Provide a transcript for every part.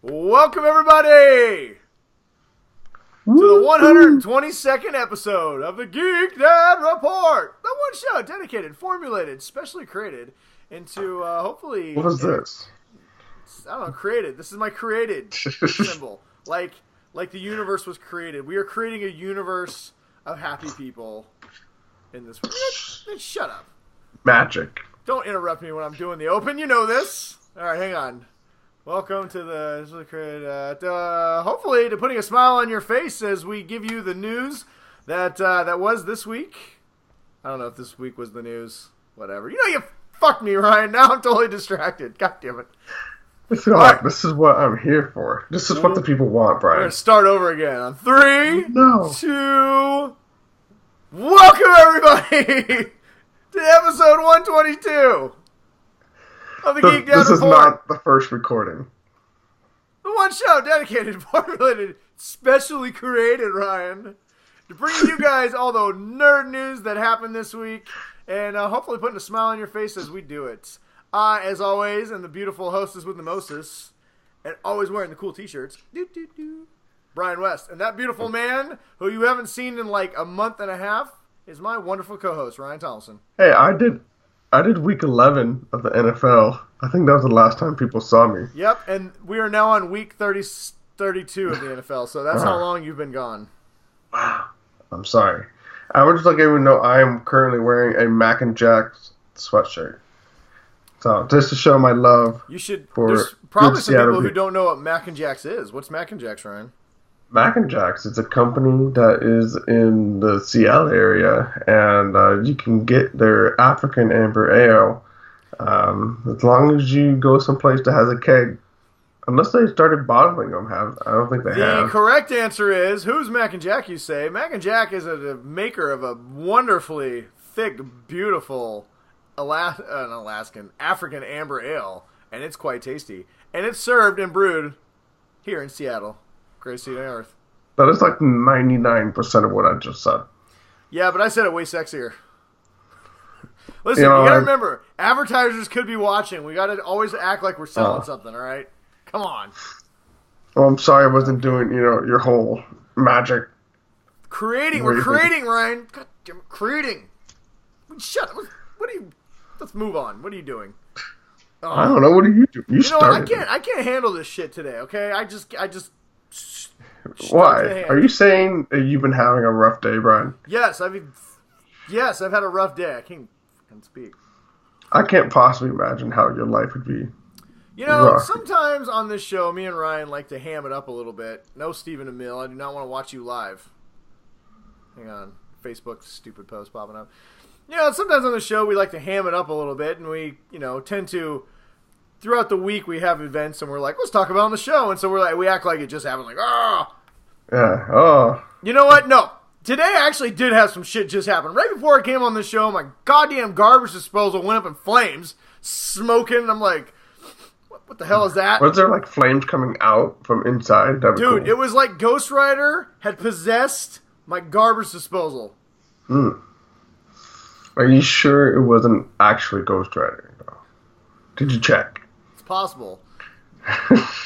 Welcome, everybody, to the 122nd episode of the Geek Dad Report. The one show dedicated, formulated, specially created into, hopefully... What is this? I don't know, created. This is my created symbol. Like the universe was created. We are creating a universe of happy people in this world. Shut up. Magic. Don't interrupt me when I'm doing the open. You know this. All right, hang on. Welcome to the hopefully to putting a smile on your face as we give you the news that was this week. I don't know if this week was the news. Whatever. You know you fucked me, Ryan. Now I'm totally distracted. God damn it. This is what I'm here for. This is what the people want, Brian. We're gonna start over again on 3, No. 2. Welcome everybody to episode 122 of the Geek Dad Report. This is not the first recording. The one show dedicated, formulated, specially created, Ryan, to bring you guys all the nerd news that happened this week, and hopefully putting a smile on your face as we do it. As always, and the beautiful hostess with the mostess, and always wearing the cool t-shirts, Brian West. And that beautiful man, who you haven't seen in like a month and a half, is my wonderful co-host, Ryan Thompson. Hey, I did week 11 of the NFL. I think that was the last time people saw me. Yep, and we are now on week 32 of the NFL, so that's how long you've been gone. Wow. I'm sorry. I would just like everyone to know I am currently wearing a Mac and Jack's sweatshirt. So, just to show my love. There's probably some people who don't know what Mac and Jack's is. What's Mac and Jack's, Ryan? Mac and Jack's, it's a company that is in the Seattle area, and you can get their African Amber Ale as long as you go someplace that has a keg. Unless they started bottling them, I don't think they have. The correct answer is, who's Mac and Jack, you say? Mac and Jack is a maker of a wonderfully thick, beautiful African Amber Ale, and it's quite tasty. And it's served and brewed here in Seattle. Greatest city on earth. That is like 99% of what I just said. Yeah, but I said it way sexier. Listen, you gotta remember, advertisers could be watching. We gotta always act like we're selling something, alright? Come on. Oh, I'm sorry I wasn't doing, your whole magic. We're creating, Ryan. God damn it, creating. Shut up. What are you... Let's move on. What are you doing? I don't know. What are you doing? You know what? I can't handle this shit today, okay? I just Why? Are you saying that you've been having a rough day, Brian? Yes, I've had a rough day. I can't speak. I can't possibly imagine how your life would be. Sometimes on this show, me and Ryan like to ham it up a little bit. No Stephen Emil, I do not want to watch you live. Hang on. Facebook stupid post popping up. Sometimes on the show we like to ham it up a little bit, and we, tend to, throughout the week we have events, and we're like, let's talk about it on the show, and so we act like it just happened, like, oh. Yeah, oh. You know what? No. Today I actually did have some shit just happen. Right before I came on the show, my goddamn garbage disposal went up in flames, smoking, and I'm like, what the hell is that? Was there, like, flames coming out from inside? Dude, cool. It was like Ghost Rider had possessed my garbage disposal. Are you sure it wasn't actually Ghost Rider? Did you check? It's possible.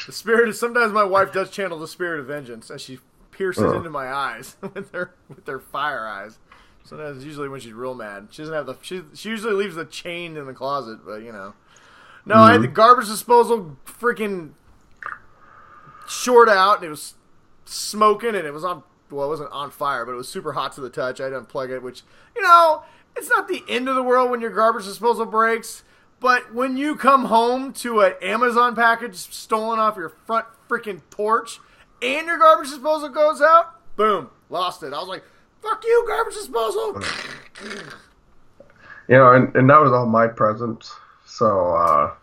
Sometimes my wife does channel the spirit of vengeance as she pierces into my eyes with her fire eyes. Sometimes it's usually when she's real mad. She doesn't have she usually leaves the chain in the closet, but No, I had the garbage disposal freaking short out, and it was smoking, and it was on. Well, it wasn't on fire, but it was super hot to the touch. I had to unplug it, which it's not the end of the world when your garbage disposal breaks. But when you come home to an Amazon package stolen off your front freaking porch, and your garbage disposal goes out, boom, lost it. I was like, "Fuck you, garbage disposal." And that was all my presents. So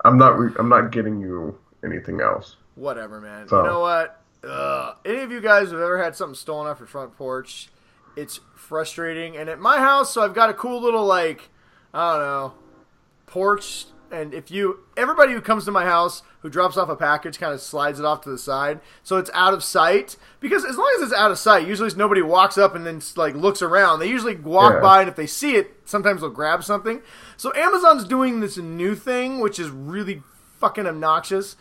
I'm not getting you anything else. Whatever, man. So. You know what? Any of you guys have ever had something stolen off your front porch? It's frustrating. And at my house, so I've got a cool little porch. And everybody who comes to my house who drops off a package kind of slides it off to the side, so it's out of sight. Because as long as it's out of sight, usually nobody walks up and then looks around. They usually walk by, and if they see it, sometimes they'll grab something. So Amazon's doing this new thing, which is really fucking obnoxious.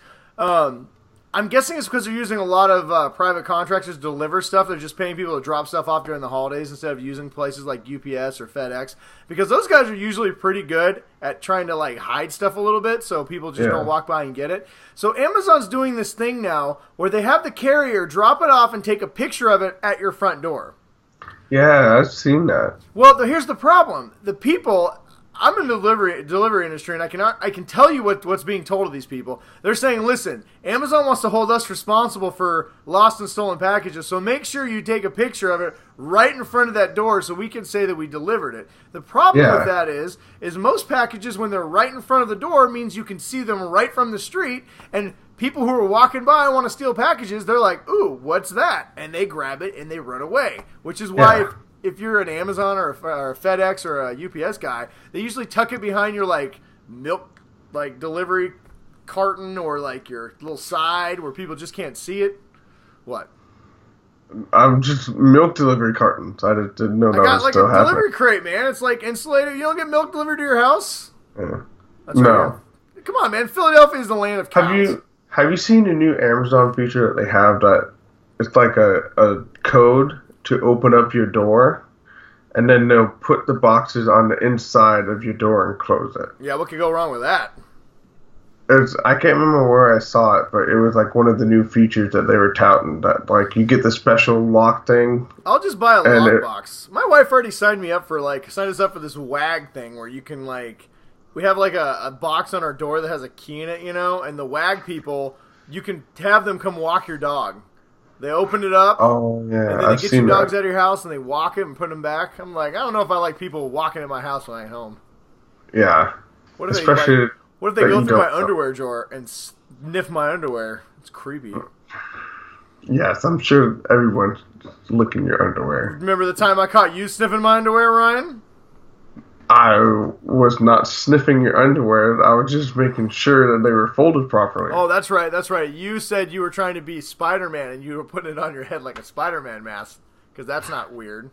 I'm guessing it's because they're using a lot of private contractors to deliver stuff. They're just paying people to drop stuff off during the holidays instead of using places like UPS or FedEx. Because those guys are usually pretty good at trying to like hide stuff a little bit so people just don't walk by and get it. So Amazon's doing this thing now where they have the carrier drop it off and take a picture of it at your front door. Yeah, I've seen that. Well, here's the problem. The people... I'm in the delivery industry, and I can tell you what's being told to these people. They're saying, listen, Amazon wants to hold us responsible for lost and stolen packages, so make sure you take a picture of it right in front of that door so we can say that we delivered it. The problem with that is most packages, when they're right in front of the door, means you can see them right from the street, and people who are walking by want to steal packages, they're like, ooh, what's that? And they grab it, and they run away, which is why... If you're an Amazon or a FedEx or a UPS guy, they usually tuck it behind your like milk like delivery carton or like your little side where people just can't see it. What? I'm just milk delivery cartons. I didn't know that was still happening. I got like a delivery crate, man. It's like insulated. You don't get milk delivered to your house? Yeah. That's no. Right. Come on, man. Philadelphia is the land of cows. Have you seen the new Amazon feature that they have that it's like a code to open up your door, and then they'll put the boxes on the inside of your door and close it. Yeah, what could go wrong with that? I can't remember where I saw it, but it was like one of the new features that they were touting, that like you get the special lock thing. I'll just buy a lock box. My wife already signed us up for this WAG thing where you can we have like a box on our door that has a key in it, and the WAG people, you can have them come walk your dog. They open it up, and then they get your dogs out of your house, and they walk it and put them back. I'm like, I don't know if I like people walking in my house when I get home. Yeah. What if they go through my underwear drawer and sniff my underwear? It's creepy. Yes, I'm sure everyone's licking your underwear. Remember the time I caught you sniffing my underwear, Ryan? I was not sniffing your underwear. I was just making sure that they were folded properly. Oh, that's right. That's right. You said you were trying to be Spider-Man and you were putting it on your head like a Spider-Man mask. Because that's not weird.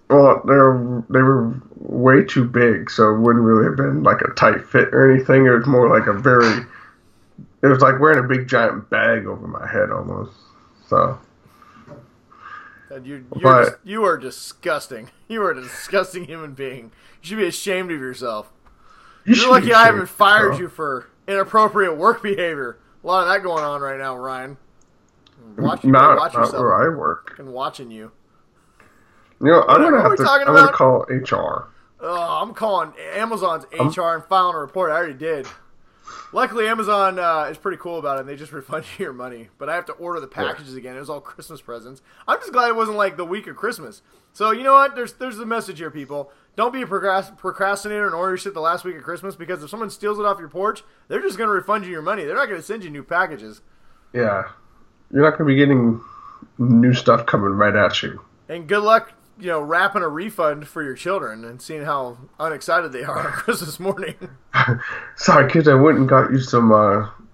Well, they were way too big, so it wouldn't really have been like a tight fit or anything. It was more like it was like wearing a big giant bag over my head almost. So... You are disgusting. You are a disgusting human being. You should be ashamed of yourself. You're lucky I haven't fired you for inappropriate work behavior. A lot of that going on right now, Ryan. Watch yourself. Not where I work. And watching you. I'm gonna call HR. Oh, I'm calling Amazon's HR and filing a report. I already did. Luckily, Amazon is pretty cool about it, and they just refund you your money. But I have to order the packages again. It was all Christmas presents. I'm just glad it wasn't like the week of Christmas. So, you know what? There's the message here, people. Don't be a procrastinator and order your shit the last week of Christmas, because if someone steals it off your porch, they're just going to refund you your money. They're not going to send you new packages. Yeah. You're not going to be getting new stuff coming right at you. And good luck, wrapping a refund for your children and seeing how unexcited they are on Christmas morning. Sorry, kids, I went and got you some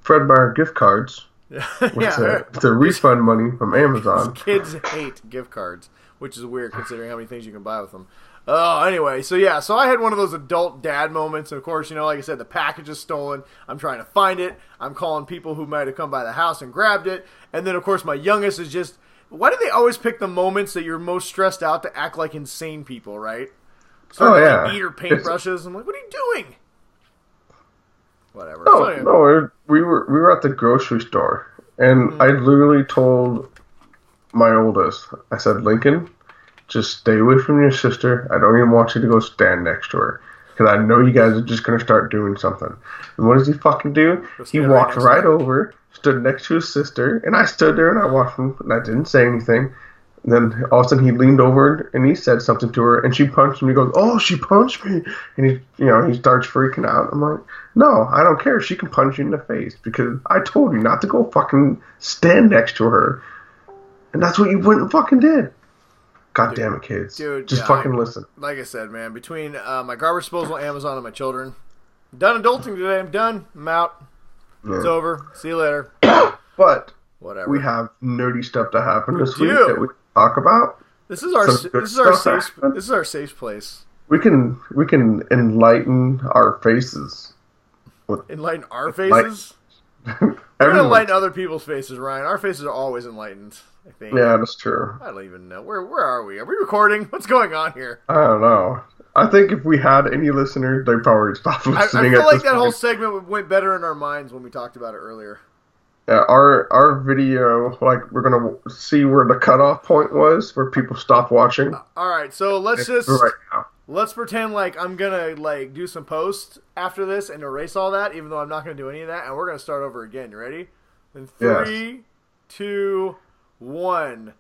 Fredbear gift cards. With the refund money from Amazon. Kids hate gift cards, which is weird considering how many things you can buy with them. Oh, anyway, so I had one of those adult dad moments. And of course, like I said, the package is stolen. I'm trying to find it. I'm calling people who might have come by the house and grabbed it. And then, of course, my youngest is just... Why do they always pick the moments that you're most stressed out to act like insane people, right? Eat your paintbrushes. I'm like, what are you doing? Whatever. No, we were at the grocery store, and I literally told my oldest, I said, Lincoln, just stay away from your sister. I don't even want you to go stand next to her, because I know you guys are just going to start doing something. And what does he fucking do? He walked right over, stood next to his sister, and I stood there and I watched him, and I didn't say anything. And then all of a sudden he leaned over and he said something to her, and she punched him. He goes, "Oh, she punched me!" And he starts freaking out. I'm like, "No, I don't care. She can punch you in the face because I told you not to go fucking stand next to her, and that's what you went and fucking did." God damn it, kids! Just fucking listen. Like I said, man, between my garbage disposal, Amazon, and my children, I'm done adulting today. I'm done. I'm out. Yeah. It's over. See you later. But whatever. We have nerdy stuff to happen this week that we talk about. This is our safe place. We can enlighten our faces. Enlighten our faces? We're gonna enlighten other people's faces, Ryan. Our faces are always enlightened, I think. Yeah, that's true. I don't even know. Where are we? Are we recording? What's going on here? I don't know. I think if we had any listeners, they'd probably stop listening. I feel like that whole segment went better in our minds when we talked about it earlier. Yeah, our video, like, we're gonna see where the cutoff point was, where people stopped watching. All right, so let's right now. Let's pretend like I'm gonna like do some posts after this and erase all that, even though I'm not gonna do any of that, and we're gonna start over again. You ready? In 3, 2, 1.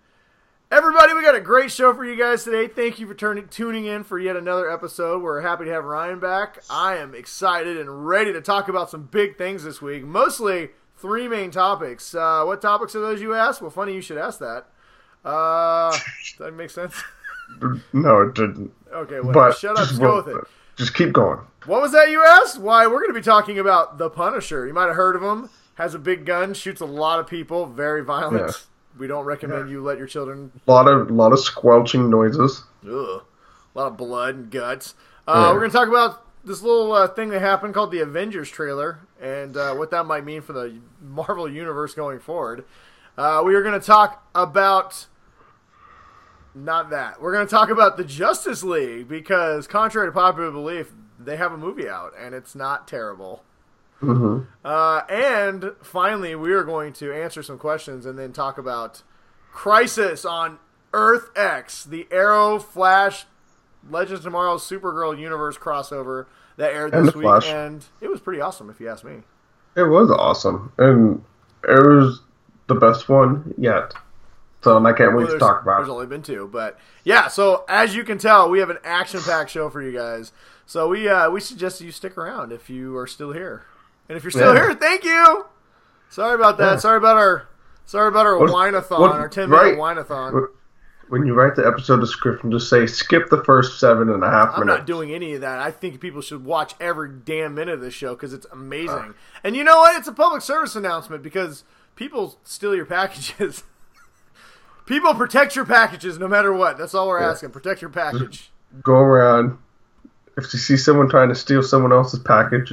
Everybody, we got a great show for you guys today. Thank you for tuning in for yet another episode. We're happy to have Ryan back. I am excited and ready to talk about some big things this week. Mostly 3 main topics. What topics are those, you asked? Well, funny you should ask that. Does that make sense? No, it didn't. Okay, well, shut up. Just go with it. Just keep going. What was that you asked? Why, we're going to be talking about The Punisher. You might have heard of him. Has a big gun, shoots a lot of people, very violent. Yeah. We don't recommend you let your children... A lot of squelching noises. Ugh. A lot of blood and guts. We're going to talk about this little thing that happened called the Avengers trailer and what that might mean for the Marvel Universe going forward. We are going to talk about... Not that. We're going to talk about the Justice League because, contrary to popular belief, they have a movie out and it's not terrible. Mm-hmm. And finally, we are going to answer some questions and then talk about Crisis on Earth X, the Arrow, Flash, Legends of Tomorrow, Supergirl universe crossover that aired this week. Flash. And it was pretty awesome, if you ask me. It was awesome. And it was the best one yet. So I can't wait to talk about it. There's only been 2, but yeah. So as you can tell, we have an action-packed show for you guys. So we suggest you stick around if you are still here, and if you're still here, thank you. Sorry about that. Yeah. Sorry about our whine-a-thon, our 10-minute whine-a-thon. When you write the episode description, just say skip the first 7.5 minutes. I'm not doing any of that. I think people should watch every damn minute of this show because it's amazing. And you know what? It's a public service announcement because people steal your packages. People, protect your packages no matter what. That's all we're asking. Protect your package. Go around. If you see someone trying to steal someone else's package,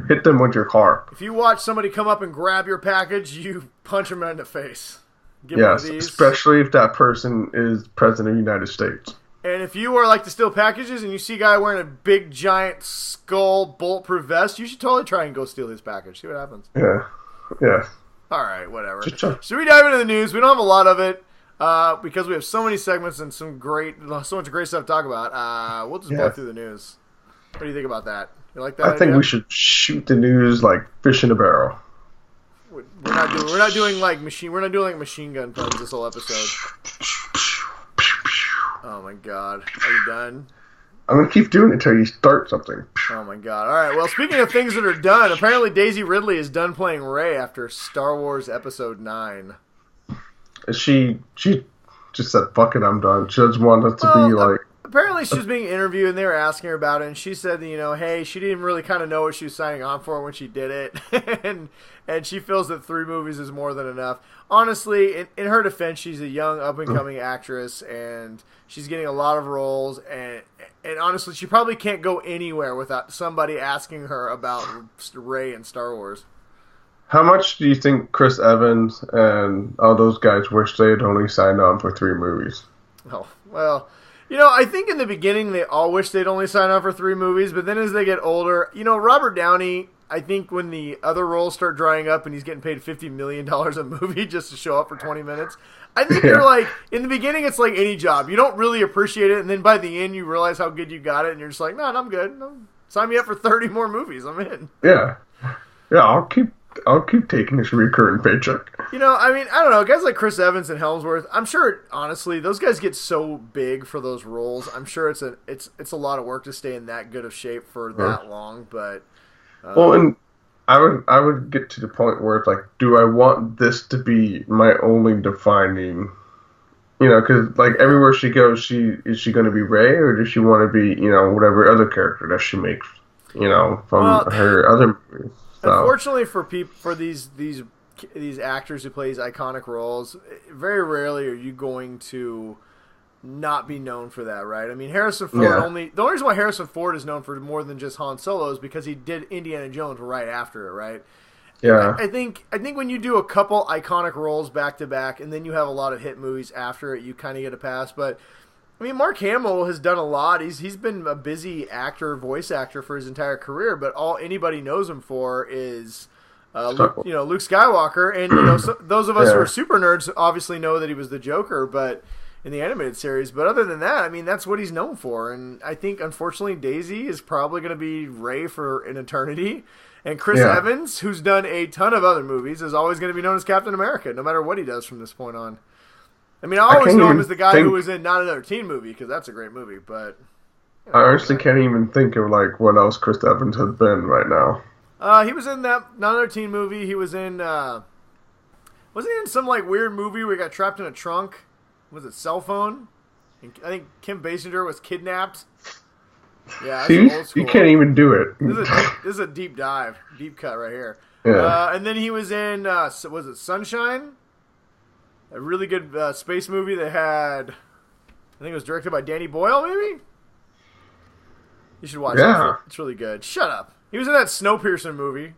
hit them with your car. If you watch somebody come up and grab your package, you punch them in the face. Give one of these. Especially if that person is President of the United States. And if you are like to steal packages and you see a guy wearing a big, giant skull bulletproof vest, you should totally try and go steal his package. See what happens. Yeah. All right, whatever. Should we dive into the news? We don't have a lot of it. Because we have so many segments and so much great stuff to talk about. We'll just blow through the news. What do you think about that? You like that? I think we should shoot the news like fish in a barrel. We're not doing like machine gun puns this whole episode. Oh my god, are you done? I'm gonna keep doing it until you start something. Oh my god! All right. Well, speaking of things that are done, apparently Daisy Ridley is done playing Rey after Star Wars Episode 9. She just said, fuck it, I'm done. She just wanted to be like... Apparently she was being interviewed and they were asking her about it, and she said that, hey, she didn't really kind of know what she was signing on for when she did it, and she feels that 3 movies is more than enough. Honestly, in her defense, she's a young, up-and-coming actress, and she's getting a lot of roles, and honestly, she probably can't go anywhere without somebody asking her about Rey and Star Wars. How much do you think Chris Evans and all those guys wish they had only signed on for 3 movies? Oh, well, I think in the beginning they all wish they'd only sign on for 3 movies, but then as they get older, Robert Downey, I think when the other roles start drying up and he's getting paid $50 million a movie just to show up for 20 minutes, I think you're like, in the beginning it's like any job. You don't really appreciate it, and then by the end you realize how good you got it, and you're just like, I'm good. No, sign me up for 30 more movies. I'm in. Yeah, I'll keep taking this recurring paycheck. I don't know. Guys like Chris Evans and Helmsworth, I'm sure, honestly, those guys get so big for those roles. I'm sure it's a lot of work to stay in that good of shape for that long. But and I would get to the point where it's like, do I want this to be my only defining? Because like everywhere she goes, is she going to be Rey, or does she want to be whatever other character that she makes from her other movies? So. Unfortunately for these actors who play these iconic roles, very rarely are you going to not be known for that, right? I mean, Harrison Ford the only reason why Harrison Ford is known for more than just Han Solo is because he did Indiana Jones right after it, right? Yeah. I think when you do a couple iconic roles back to back, and then you have a lot of hit movies after it, you kind of get a pass. But I mean, Mark Hamill has done a lot. He's been a busy actor, voice actor for his entire career. But all anybody knows him for is, Luke Skywalker. And those of us who are super nerds obviously know that he was the Joker, but in the animated series. But other than that, I mean, that's what he's known for. And I think, unfortunately, Daisy is probably going to be Rey for an eternity. And Chris Evans, who's done a ton of other movies, is always going to be known as Captain America, no matter what he does from this point on. I mean, I always know him as the guy who was in Not Another Teen Movie, because that's a great movie. But I honestly can't even think of what else Chris Evans has been right now. He was in that Not Another Teen Movie. He was in wasn't he in some weird movie where he got trapped in a trunk? Was it Cell Phone? And I think Kim Basinger was kidnapped. Yeah, see, old school. You can't even do it. This is a deep dive, deep cut right here. Yeah. And then he was in was it Sunshine? A really good space movie that had, I think it was directed by Danny Boyle, maybe? You should watch it. It's really good. Shut up. He was in that Snowpiercer movie.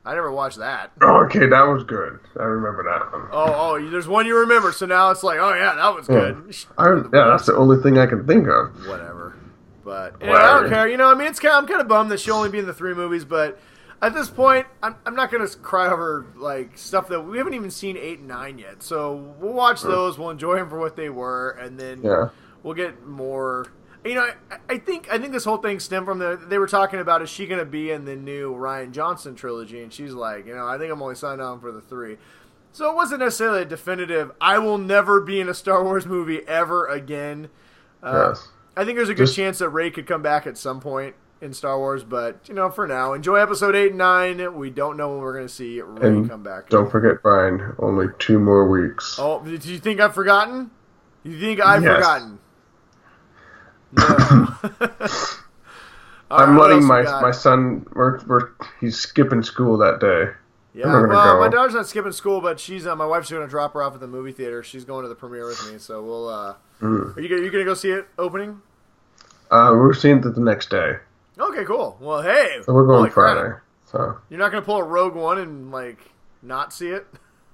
I never watched that. Oh, okay, that was good. I remember that one. Oh, there's one you remember, so now it's like, oh yeah, that was good. That's the only thing I can think of. Whatever. But I don't care. I mean, I'm kind of bummed that she'll only be in the 3 movies, but at this point, I'm not going to cry over stuff that we haven't even seen 8 and 9 yet. So we'll watch those. We'll enjoy them for what they were, and then we'll get more. I think this whole thing stemmed from they were talking about, is she going to be in the new Rian Johnson trilogy, and she's like, I think I'm only signed on for the 3. So it wasn't necessarily a definitive, I will never be in a Star Wars movie ever again. Yes. I think there's a good chance that Rey could come back at some point in Star Wars, but, for now, enjoy episode 8 and 9. We don't know when we're going to see Rey come back. Don't forget, Brian, only 2 more weeks. Oh, do you think I've forgotten? You think I've forgotten? No. I'm letting my son, he's skipping school that day. Yeah, well, my daughter's not skipping school, but she's my wife's going to drop her off at the movie theater. She's going to the premiere with me, so we'll. Are you going to go see it opening? We're seeing it the next day. Okay, cool. Well, hey, so we're going Friday. So you're not going to pull a Rogue One and not see it?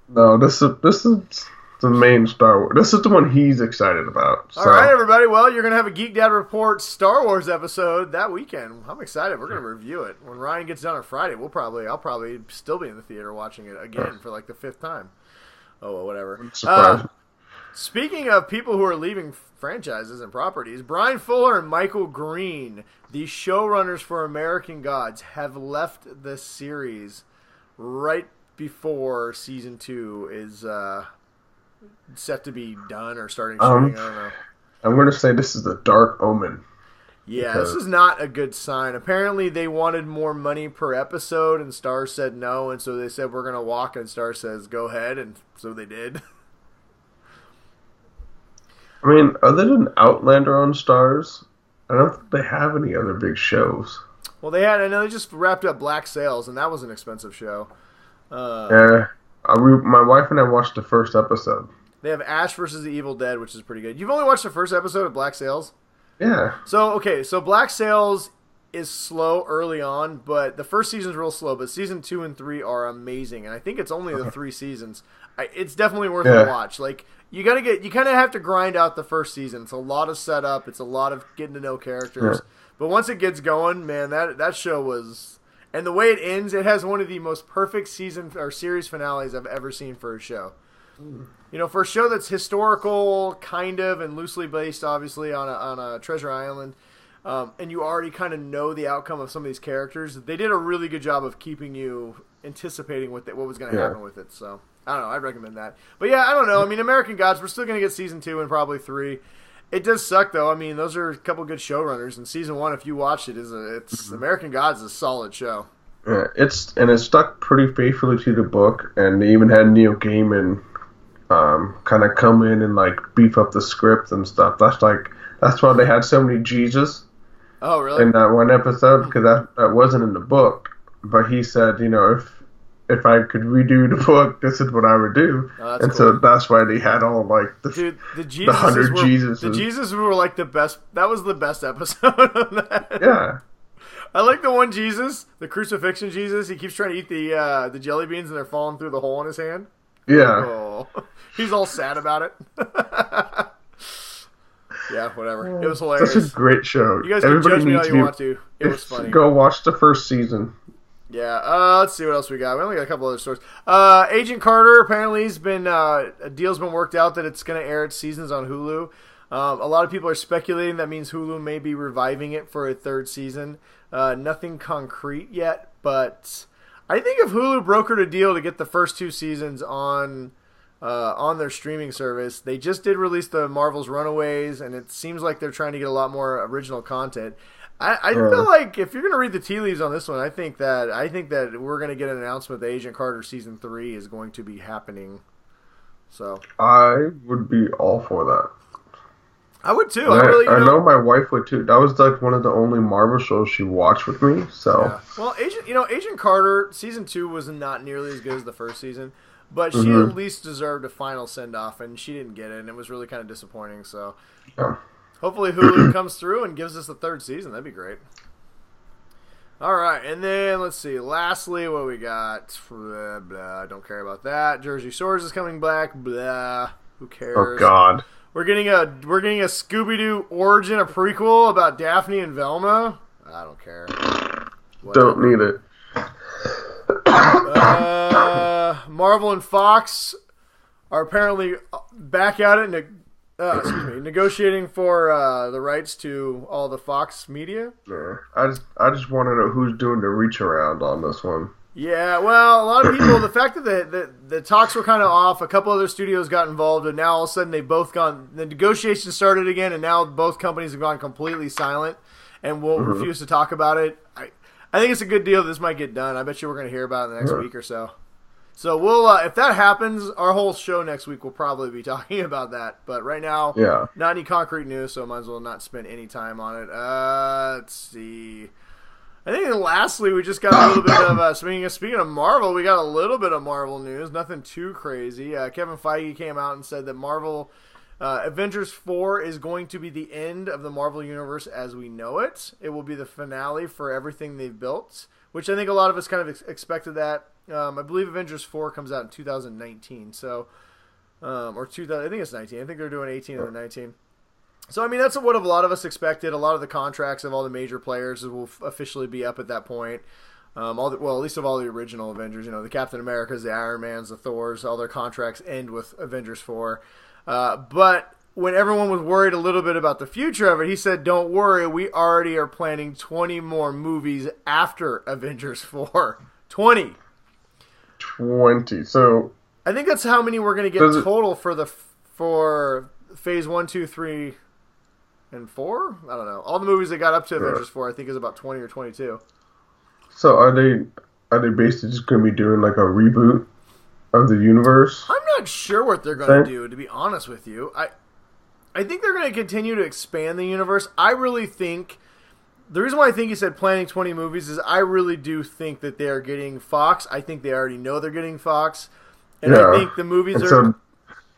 No, this is the main Star Wars. This is the one he's excited about. So. All right, everybody. Well, you're going to have a Geek Dad Report Star Wars episode that weekend. I'm excited. We're going to review it. When Ryan gets done on Friday, I'll probably still be in the theater watching it again for the 5th time. Oh, well, whatever. Speaking of people who are leaving franchises and properties, Brian Fuller and Michael Green, the showrunners for American Gods, have left the series right before season 2 is set to be done or starting shooting. I don't know. I'm going to say this is a dark omen. Yeah, this is not a good sign. Apparently, they wanted more money per episode, and Starz said no, and so they said, we're going to walk, and Starz says, go ahead, and so they did. I mean, other than Outlander on Starz, I don't think they have any other big shows. Well, I know they just wrapped up Black Sails, and that was an expensive show. My wife and I watched the first episode. They have Ash versus the Evil Dead, which is pretty good. You've only watched the first episode of Black Sails? Yeah. So Black Sails is slow early on, but the first season's real slow, but season 2 and 3 are amazing, and I think it's only the 3 seasons. It's definitely worth a watch. You kind of have to grind out the first season. It's a lot of setup. It's a lot of getting to know characters. Yeah. But once it gets going, man, that show was... And the way it ends, it has one of the most perfect season or series finales I've ever seen for a show. For a show that's historical, kind of, and loosely based, obviously, on a Treasure Island, and you already kind of know the outcome of some of these characters, they did a really good job of keeping you anticipating what was going to happen with it. So, I don't know. I'd recommend that. But, yeah, I don't know. I mean, American Gods, we're still going to get season 2 and probably 3. It does suck, though. I mean, those are a couple good showrunners, and season 1, if you watch it, American Gods is a solid show. Yeah, it stuck pretty faithfully to the book, and they even had Neil Gaiman kind of come in and beef up the script and stuff. That's why they had so many Jesus. Oh, really? In that one episode, because that wasn't in the book. But he said, if I could redo the book, this is what I would do. Oh, and cool. So that's why they had all the 100 Jesuses. The Jesus were the best. That was the best episode of that. Yeah. I like the one Jesus, the crucifixion Jesus. He keeps trying to eat the jelly beans and they're falling through the hole in his hand. Yeah. Oh, he's all sad about it. Yeah, whatever. It was hilarious. That's a great show. You guys can judge me all you want to. It was funny. Go watch the first season. Yeah, let's see what else we got. We only got a couple other stories. Agent Carter, apparently a deal's been worked out that it's going to air its seasons on Hulu. A lot of people are speculating that means Hulu may be reviving it for a third season. Nothing concrete yet, but I think if Hulu brokered a deal to get the first 2 seasons on their streaming service, they just did release the Marvel's Runaways, and it seems like they're trying to get a lot more original content. I feel like if you're going to read the tea leaves on this one, I think that we're going to get an announcement that Agent Carter Season 3 is going to be happening. So I would be all for that. I would too. I know my wife would too. That was like one of the only Marvel shows she watched with me. So yeah. Well, Agent Carter Season 2 was not nearly as good as the first season, but she at least deserved a final send off, and she didn't get it, and it was really kind of disappointing. So. Yeah. Hopefully Hulu comes through and gives us the third season. That'd be great. All right, and then let's see. Lastly, what we got? Blah, blah, don't care about that. Jersey Shores is coming back. Blah. Who cares? Oh God. We're getting a Scooby-Doo origin, a prequel about Daphne and Velma. I don't care. Whatever. Don't need it. Marvel and Fox are apparently back at it. Negotiating for the rights to all the Fox media. Yeah, I just want to know who's doing the reach around on this one. Yeah, well, a lot of people. The fact that the talks were kind of off. A couple other studios got involved, and now all of a sudden they've both gone. The negotiations started again, and now both companies have gone completely silent and will refuse to talk about it. I think it's a good deal. This might get done. I bet you we're going to hear about it in the next week or so. So we'll, if that happens, our whole show next week will probably be talking about that. But right now, not any concrete news, so might as well not spend any time on it. Let's see. I think lastly, we just got a little bit of, speaking of Marvel, we got a little bit of Marvel news. Nothing too crazy. Kevin Feige came out and said that Marvel Avengers 4 is going to be the end of the Marvel Universe as we know it. It will be the finale for everything they've built, which I think a lot of us kind of expected that. I believe Avengers 4 comes out in 2019, so or 2000. I think it's 19. I think they're doing 18 and then 19. So I mean that's what a lot of us expected. A lot of the contracts of all the major players will officially be up at that point. At least of all the original Avengers, the Captain Americas, the Iron Mans, the Thors, all their contracts end with Avengers 4. But when everyone was worried a little bit about the future of it, he said, "Don't worry, we already are planning 20 more movies after Avengers 4. 20." 20. So I think that's how many we're going to get total for phase 1, 2, 3, and 4. I don't know. All the movies that got up to Avengers 4, I think, is about 20 or 22. So are they basically just going to be doing like a reboot of the universe? I'm not sure what they're going to do, to be honest with you. I think they're going to continue to expand the universe. I really think the reason why I think he said planning 20 movies is I really do think that they are getting Fox. I think they already know they're getting Fox. And I think the movies are... So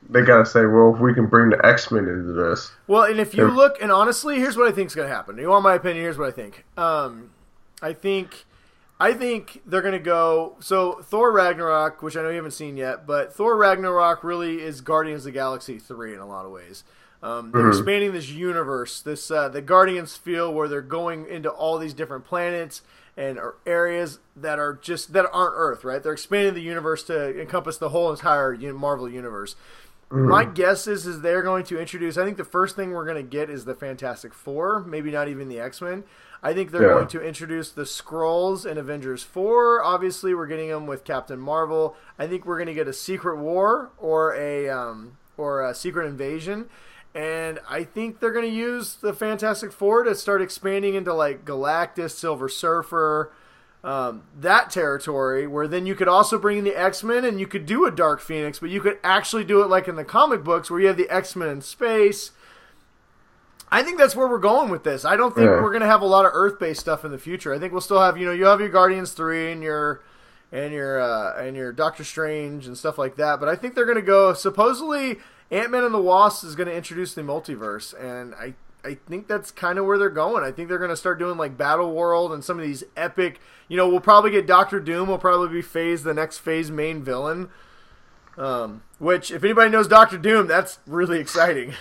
they got to say, well, if we can bring the X-Men into this. Well, and if you look... And honestly, here's what I think is going to happen. You want my opinion? Here's what I think. I think they're going to go... So Thor Ragnarok, which I know you haven't seen yet, but Thor Ragnarok really is Guardians of the Galaxy 3 in a lot of ways. They're expanding this universe, the Guardians feel where they're going into all these different planets and areas that aren't Earth, right? They're expanding the universe to encompass the whole entire Marvel universe. My guess is they're going to introduce. I think the first thing we're going to get is the Fantastic Four, maybe not even the X-Men. I think they're going to introduce the Skrulls in Avengers 4. Obviously, we're getting them with Captain Marvel. I think we're going to get a Secret War or a Secret Invasion. And I think they're going to use the Fantastic Four to start expanding into like Galactus, Silver Surfer, that territory, where then you could also bring in the X-Men and you could do a Dark Phoenix, but you could actually do it like in the comic books where you have the X-Men in space. I think that's where we're going with this. I don't think we're going to have a lot of Earth-based stuff in the future. I think we'll still have, you have your Guardians 3 and your Doctor Strange and stuff like that, but I think they're going to go supposedly Ant-Man and the Wasp is going to introduce the multiverse, and I think that's kind of where they're going. I think they're going to start doing like Battle World and some of these epic. We'll probably get Doctor Doom. Will probably be the next Phase main villain. Which, if anybody knows Doctor Doom, that's really exciting.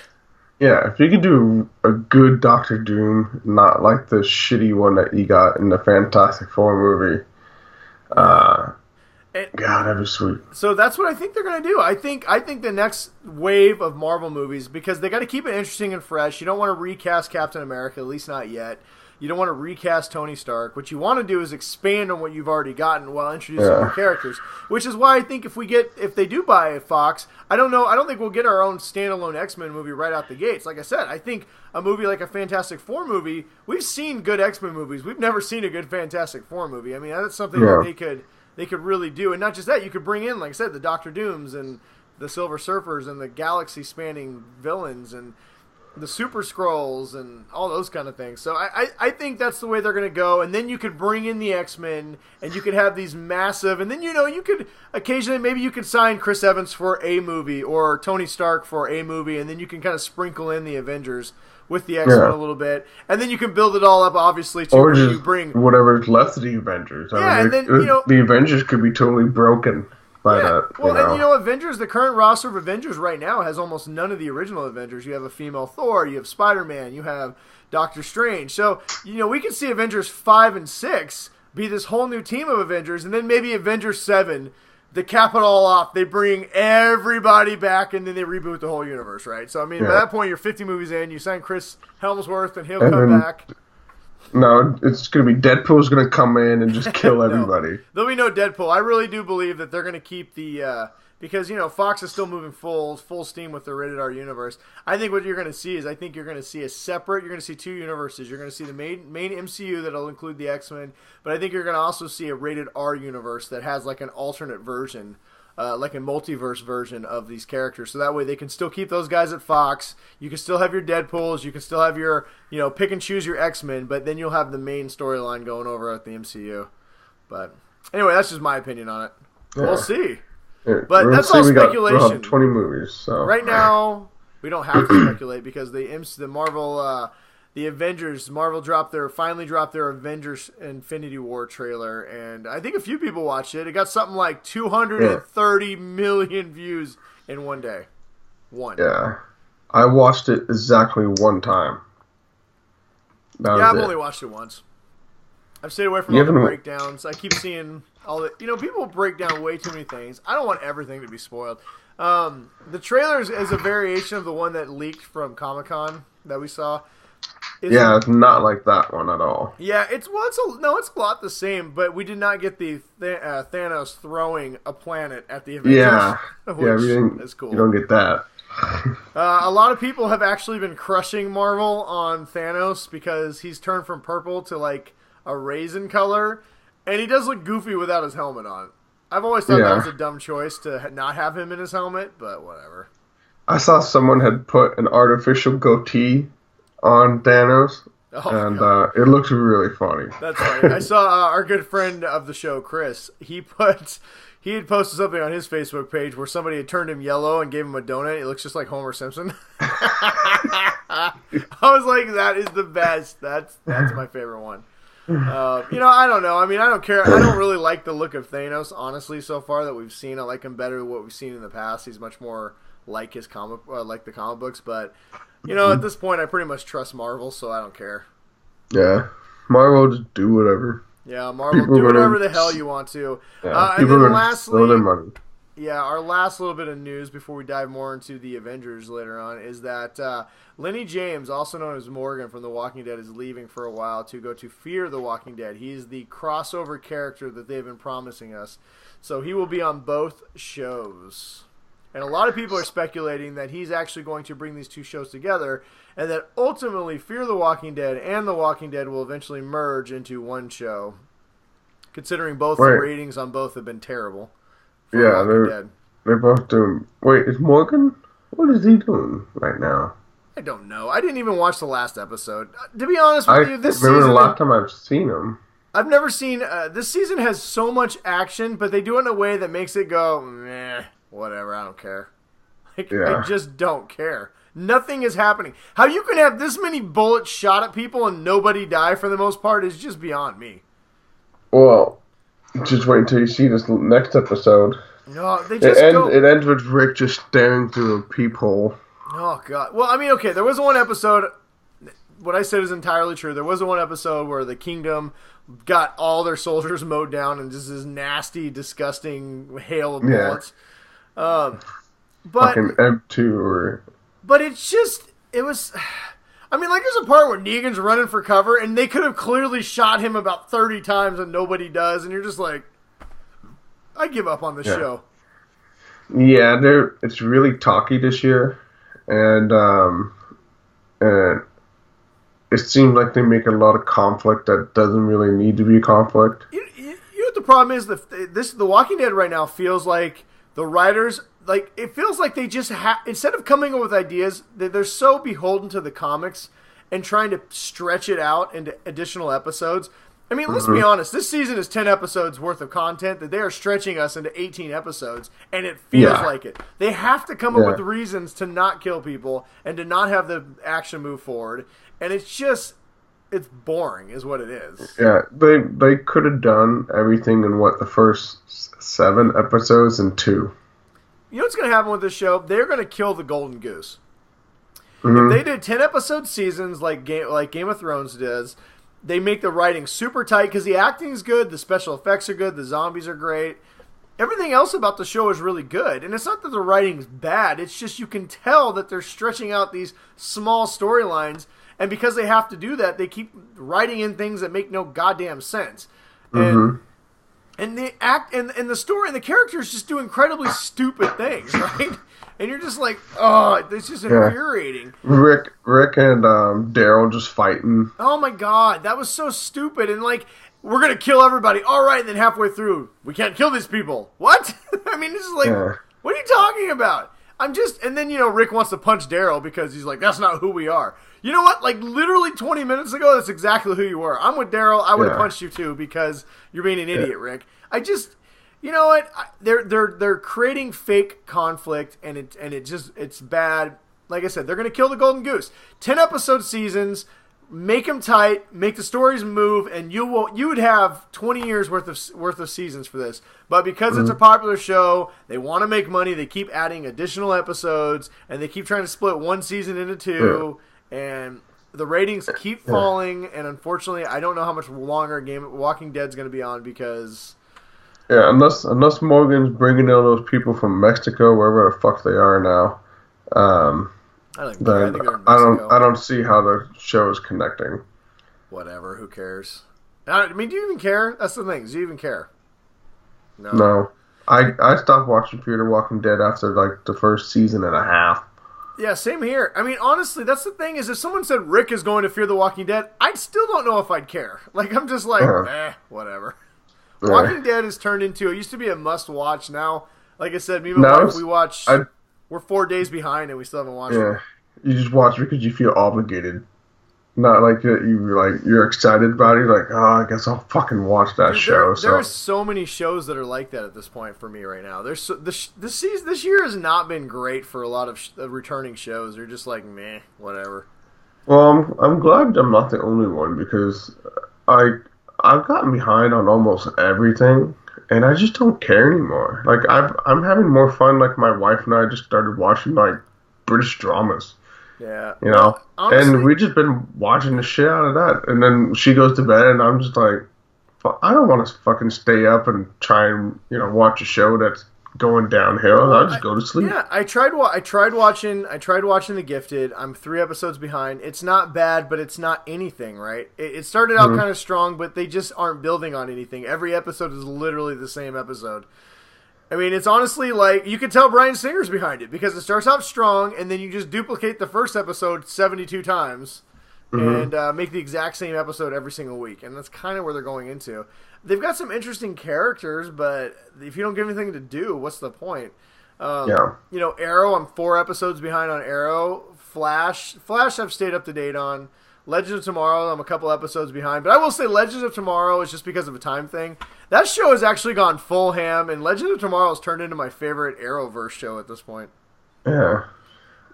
Yeah, if you could do a good Doctor Doom, not like the shitty one that you got in the Fantastic Four movie, God, that'd be sweet. So that's what I think they're going to do. I think the next wave of Marvel movies, because they got to keep it interesting and fresh. You don't want to recast Captain America, at least not yet. You don't want to recast Tony Stark. What you want to do is expand on what you've already gotten while introducing new characters. Which is why I think if they do buy Fox, I don't think we'll get our own standalone X-Men movie right out the gates. Like I said, I think a movie like a Fantastic Four movie, we've seen good X-Men movies. We've never seen a good Fantastic Four movie. I mean, that's something that they could really do. And not just that, you could bring in, like I said, the Doctor Dooms and the Silver Surfers and the galaxy-spanning villains and the Super Skrulls and all those kind of things. So I think that's the way they're going to go. And then you could bring in the X-Men and you could have these massive, and then, you could occasionally, maybe you could sign Chris Evans for a movie or Tony Stark for a movie, and then you can kind of sprinkle in the Avengers with the X-Men a little bit. And then you can build it all up, obviously, to or just you bring whatever's left of the Avengers. I mean, the Avengers could be totally broken by that. Well, and Avengers, the current roster of Avengers right now has almost none of the original Avengers. You have a female Thor, you have Spider-Man, you have Doctor Strange. So, we could see Avengers 5 and 6 be this whole new team of Avengers, and then maybe Avengers 7, to cap it all off, they bring everybody back, and then they reboot the whole universe, right? So, I mean, by that point, you're 50 movies in, you sign Chris Hemsworth, and he'll come back. No, it's going to be Deadpool's going to come in and just kill everybody. There'll be no Deadpool. I really do believe that they're going to keep the because Fox is still moving full steam with the rated R universe. I think what you're going to see is you're going to see two universes. You're going to see the main MCU that'll include the X-Men, but I think you're going to also see a rated R universe that has like an alternate version. Like a multiverse version of these characters. So that way they can still keep those guys at Fox. You can still have your Deadpools. You can still have your, pick and choose your X-Men, but then you'll have the main storyline going over at the MCU. But anyway, that's just my opinion on it. Yeah. We'll see. Yeah. But that's all speculation. We'll have 20 movies. So. Right now, we don't have to speculate because the Marvel... the Avengers, Marvel finally dropped their Avengers Infinity War trailer, and I think a few people watched it. It got something like 230 million views in one day. Yeah. I watched it exactly one time. I've only watched it once. I've stayed away from all the breakdowns. I keep seeing all the... people break down way too many things. I don't want everything to be spoiled. The trailer is a variation of the one that leaked from Comic-Con that we saw. It's not like that one at all. Yeah, it's a lot the same, but we did not get the Thanos throwing a planet at the Avengers. Which is cool. You don't get that. A lot of people have actually been crushing Marvel on Thanos because he's turned from purple to like a raisin color, and he does look goofy without his helmet on. I've always thought that was a dumb choice to not have him in his helmet, but whatever. I saw someone had put an artificial goatee on Thanos, it looks really funny. That's right. I saw our good friend of the show, Chris. He had posted something on his Facebook page where somebody had turned him yellow and gave him a donut. It looks just like Homer Simpson. I was like, that is the best. That's my favorite one. I don't know. I mean, I don't care. I don't really like the look of Thanos, honestly, so far that we've seen. I like him better than what we've seen in the past. He's much more like the comic books, but at this point, I pretty much trust Marvel, so I don't care. Yeah, Marvel just do whatever. Yeah, Marvel do whatever the hell you want to. Yeah, and then lastly, their money. Yeah, our last little bit of news before we dive more into the Avengers later on is that Lenny James, also known as Morgan from The Walking Dead, is leaving for a while to go to Fear the Walking Dead. He's the crossover character that they've been promising us, so he will be on both shows. And a lot of people are speculating that he's actually going to bring these two shows together and that ultimately Fear the Walking Dead and The Walking Dead will eventually merge into one show, considering both the ratings on both have been terrible. Yeah, they're both doing... Wait, is Morgan? What is he doing right now? I don't know. I didn't even watch the last episode. To be honest with you, this season... I remember the last time I've seen him. I've never seen... this season has so much action, but they do it in a way that makes it go, meh. Whatever, I don't care. Like, Yeah. I just don't care. Nothing is happening. How you can have this many bullets shot at people and nobody die for the most part is just beyond me. Well, just wait until you see this next episode. No, they just It ends with Rick just staring through a peephole. Oh, God. Well, I mean, okay, there was one episode, what I said is entirely true. There was one episode where the Kingdom got all their soldiers mowed down and just this nasty, disgusting hail of bullets. But fucking M2 or... But it's just, it was... I mean, like, there's a part where Negan's running for cover, and they could have clearly shot him about 30 times and nobody does, and you're just like, I give up on this show. Yeah, it's really talky this year, and it seems like they make a lot of conflict that doesn't really need to be a conflict. You know what the problem is? The Walking Dead right now feels like the writers... Like, it feels like they just instead of coming up with ideas, they're so beholden to the comics and trying to stretch it out into additional episodes. I mean, let's be honest. This season is 10 episodes worth of content that they are stretching us into 18 episodes, and it feels like it. They have to come up with reasons to not kill people and to not have the action move forward, and it's just... It's boring, is what it is. Yeah, they could have done everything in, the first 7 episodes in 2. You know what's going to happen with this show? They're going to kill the Golden Goose. If they did 10-episode seasons like Game of Thrones does, they make the writing super tight because the acting is good, the special effects are good, the zombies are great. Everything else about the show is really good. And it's not that the writing's bad. It's just you can tell that they're stretching out these small storylines. And because they have to do that, they keep writing in things that make no goddamn sense. And the and the story and the characters just do incredibly stupid things, right? And you're just like, oh, it's just infuriating. Rick and Daryl just fighting. Oh my God, that was so stupid. And like, we're gonna kill everybody. All right, and then halfway through, we can't kill these people. What? I mean, this is like, what are you talking about? And then, Rick wants to punch Daryl because he's like, that's not who we are. You know what? Like, literally 20 minutes ago, that's exactly who you were. I'm with Daryl. I would have punched you too because you're being an idiot, Rick. I just, you know what? They're creating fake conflict, and it's bad. Like I said, they're gonna kill the Golden Goose. 10-episode seasons, make them tight, make the stories move, and you would have 20 years worth of seasons for this. But because it's a popular show, they want to make money. They keep adding additional episodes, and they keep trying to split one season into 2. And the ratings keep falling, and unfortunately, I don't know how much longer Walking Dead's going to be on because... Yeah, unless Morgan's bringing in those people from Mexico, wherever the fuck they are now, I don't see how the show is connecting. Whatever, who cares? I mean, do you even care? That's the thing. Do you even care? No. I stopped watching Fear the Walking Dead after, like, the first season and a half. Yeah, same here. I mean, honestly, that's the thing, is if someone said Rick is going to Fear the Walking Dead, I still don't know if I'd care. Like, I'm just like, whatever. Walking Dead has turned into, it used to be a must-watch. Now, like I said, me and my wife, we're 4 days behind and we still haven't watched it. You just watch it because you feel obligated. Not like you're excited about it. You're like, I guess I'll fucking watch that show. There are so many shows that are like that at this point for me right now. This year has not been great for a lot of returning shows. They're just like, meh, whatever. Well, I'm glad I'm not the only one because I've gotten behind on almost everything, and I just don't care anymore. Like I'm having more fun. Like my wife and I just started watching like British dramas. Yeah. Honestly, and we've just been watching the shit out of that. And then she goes to bed, and I'm just like, I don't want to fucking stay up and try and, watch a show that's going downhill. I'll just go to sleep. Yeah, I tried watching The Gifted. I'm 3 episodes behind. It's not bad, but it's not anything, right? It started out kind of strong, but they just aren't building on anything. Every episode is literally the same episode. I mean, it's honestly like, you can tell Bryan Singer's behind it because it starts out strong and then you just duplicate the first episode 72 times and make the exact same episode every single week. And that's kind of where they're going into. They've got some interesting characters, but if you don't give anything to do, what's the point? Arrow, I'm 4 episodes behind on Arrow. Flash I've stayed up to date on. Legends of Tomorrow, I'm a couple episodes behind. But I will say Legends of Tomorrow is just because of a time thing. That show has actually gone full ham, and Legends of Tomorrow has turned into my favorite Arrowverse show at this point. Yeah.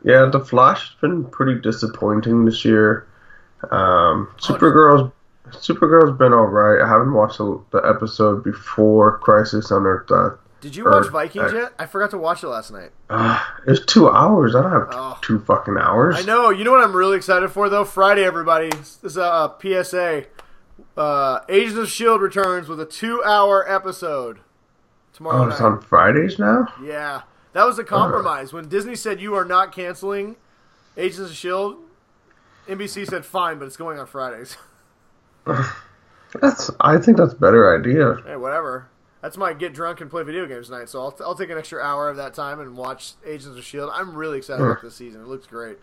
Yeah, The Flash has been pretty disappointing this year. Oh, just, Supergirl's been alright. I haven't watched the episode before Crisis on did you watch Earth Vikings X. yet? I forgot to watch it last night. It's 2 hours. I don't have Oh, two fucking I hours. know. You know what I'm really excited for though? Friday, everybody. This is a PSA. Agents of Shield returns with a 2-hour episode tomorrow Oh, it's night. on Fridays now? Yeah, that was a Uh, compromise when Disney said you are not canceling Agents of Shield. NBC said fine, but it's going on Fridays. I think that's a better idea. Hey, whatever. That's my get drunk and play video games night. So I'll take an extra hour of that time and watch Agents of Shield. I'm really excited about this season. It looks great.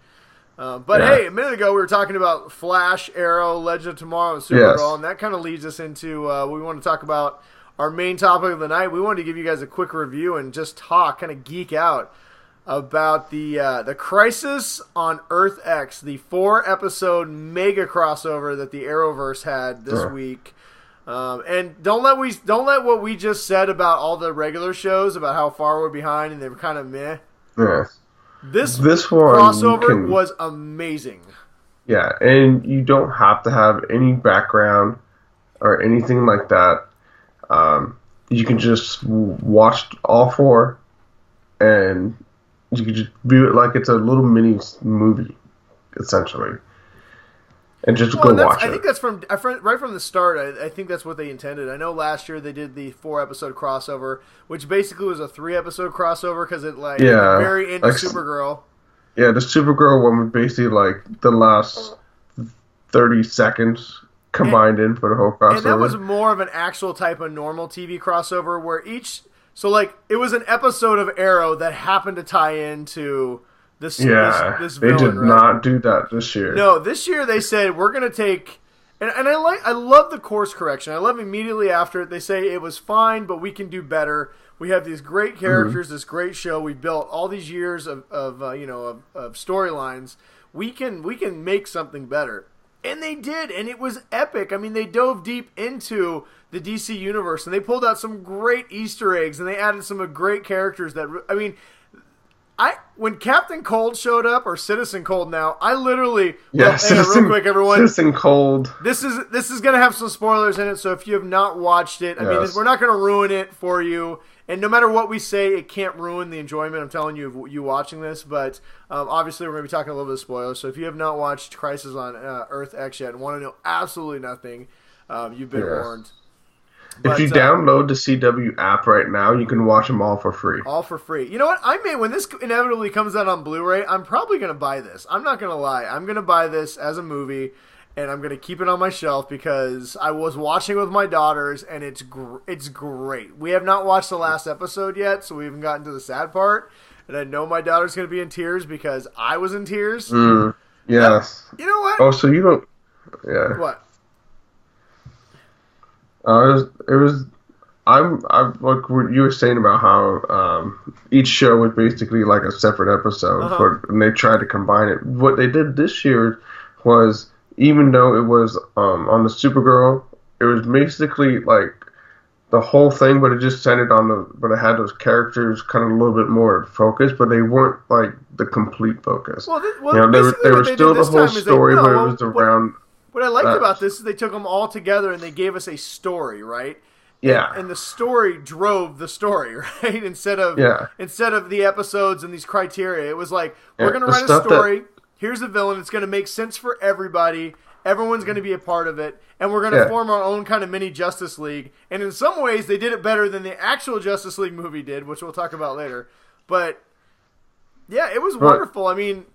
But Yeah. hey, a minute ago we were talking about Flash, Arrow, Legend of Tomorrow, and Supergirl, Yes. and that kind of leads us into we want to talk about our main topic of the night. We wanted to give you guys a quick review and just talk, kind of geek out about the Crisis on Earth X, the 4-episode mega crossover that the Arrowverse had this week. And don't let what we just said about all the regular shows about how far we're behind and they were kind of meh. Yeah. This one crossover was amazing. Yeah, and you don't have to have any background or anything like that. You can just watch all four, and you can just view it like it's a little mini movie, essentially, and just go watch it. I think that's right from the start. I think that's what they intended. I know last year they did the 4-episode crossover, which basically was a 3-episode crossover because it at the very end of Supergirl. Yeah, the Supergirl one was basically like the last 30 seconds combined in for the whole crossover. And that was more of an actual type of normal TV crossover where it was an episode of Arrow that happened to tie into this villain, they did not do that this year. No, this year they said we're going to take and I love the course correction. I love immediately after it they say it was fine, but we can do better. We have these great characters, this great show. We built all these years of storylines. We can make something better. And they did, and it was epic. I mean, they dove deep into the DC universe, and they pulled out some great Easter eggs, and they added some great characters that, I mean, when Captain Cold showed up, or Citizen Cold now, I literally, real quick, everyone. Citizen Cold. This is going to have some spoilers in it, so if you have not watched it, I mean, we're not going to ruin it for you. And no matter what we say, it can't ruin the enjoyment, I'm telling you, of you watching this. But obviously, we're going to be talking a little bit of spoilers. So if you have not watched Crisis on Earth X yet and want to know absolutely nothing, you've been warned. But, if you download the CW app right now, you can watch them all for free. All for free. You know what? When this inevitably comes out on Blu-ray, I'm probably going to buy this. I'm not going to lie. I'm going to buy this as a movie. And I'm going to keep it on my shelf because I was watching with my daughters, and it's great. We have not watched the last episode yet, so we haven't gotten to the sad part. And I know my daughter's going to be in tears because I was in tears. Yes. You know what? Oh, so you don't... Yeah. What? I'm like what you were saying about how each show was basically like a separate episode, and they tried to combine it. What they did this year was... Even though it was on the Supergirl, it was basically like the whole thing, but it just centered on but it had those characters kind of a little bit more focused, but they weren't like the complete focus. Well, they were still the whole story, but it was around. What I liked about this is they took them all together and they gave us a story, right? Yeah. And the story drove the story, right? Instead of the episodes and these criteria, it was like we're going to write a story. Here's a villain. It's going to make sense for everybody. Everyone's going to be a part of it. And we're going to form our own kind of mini Justice League. And in some ways, they did it better than the actual Justice League movie did, which we'll talk about later. But, yeah, it was wonderful. I mean...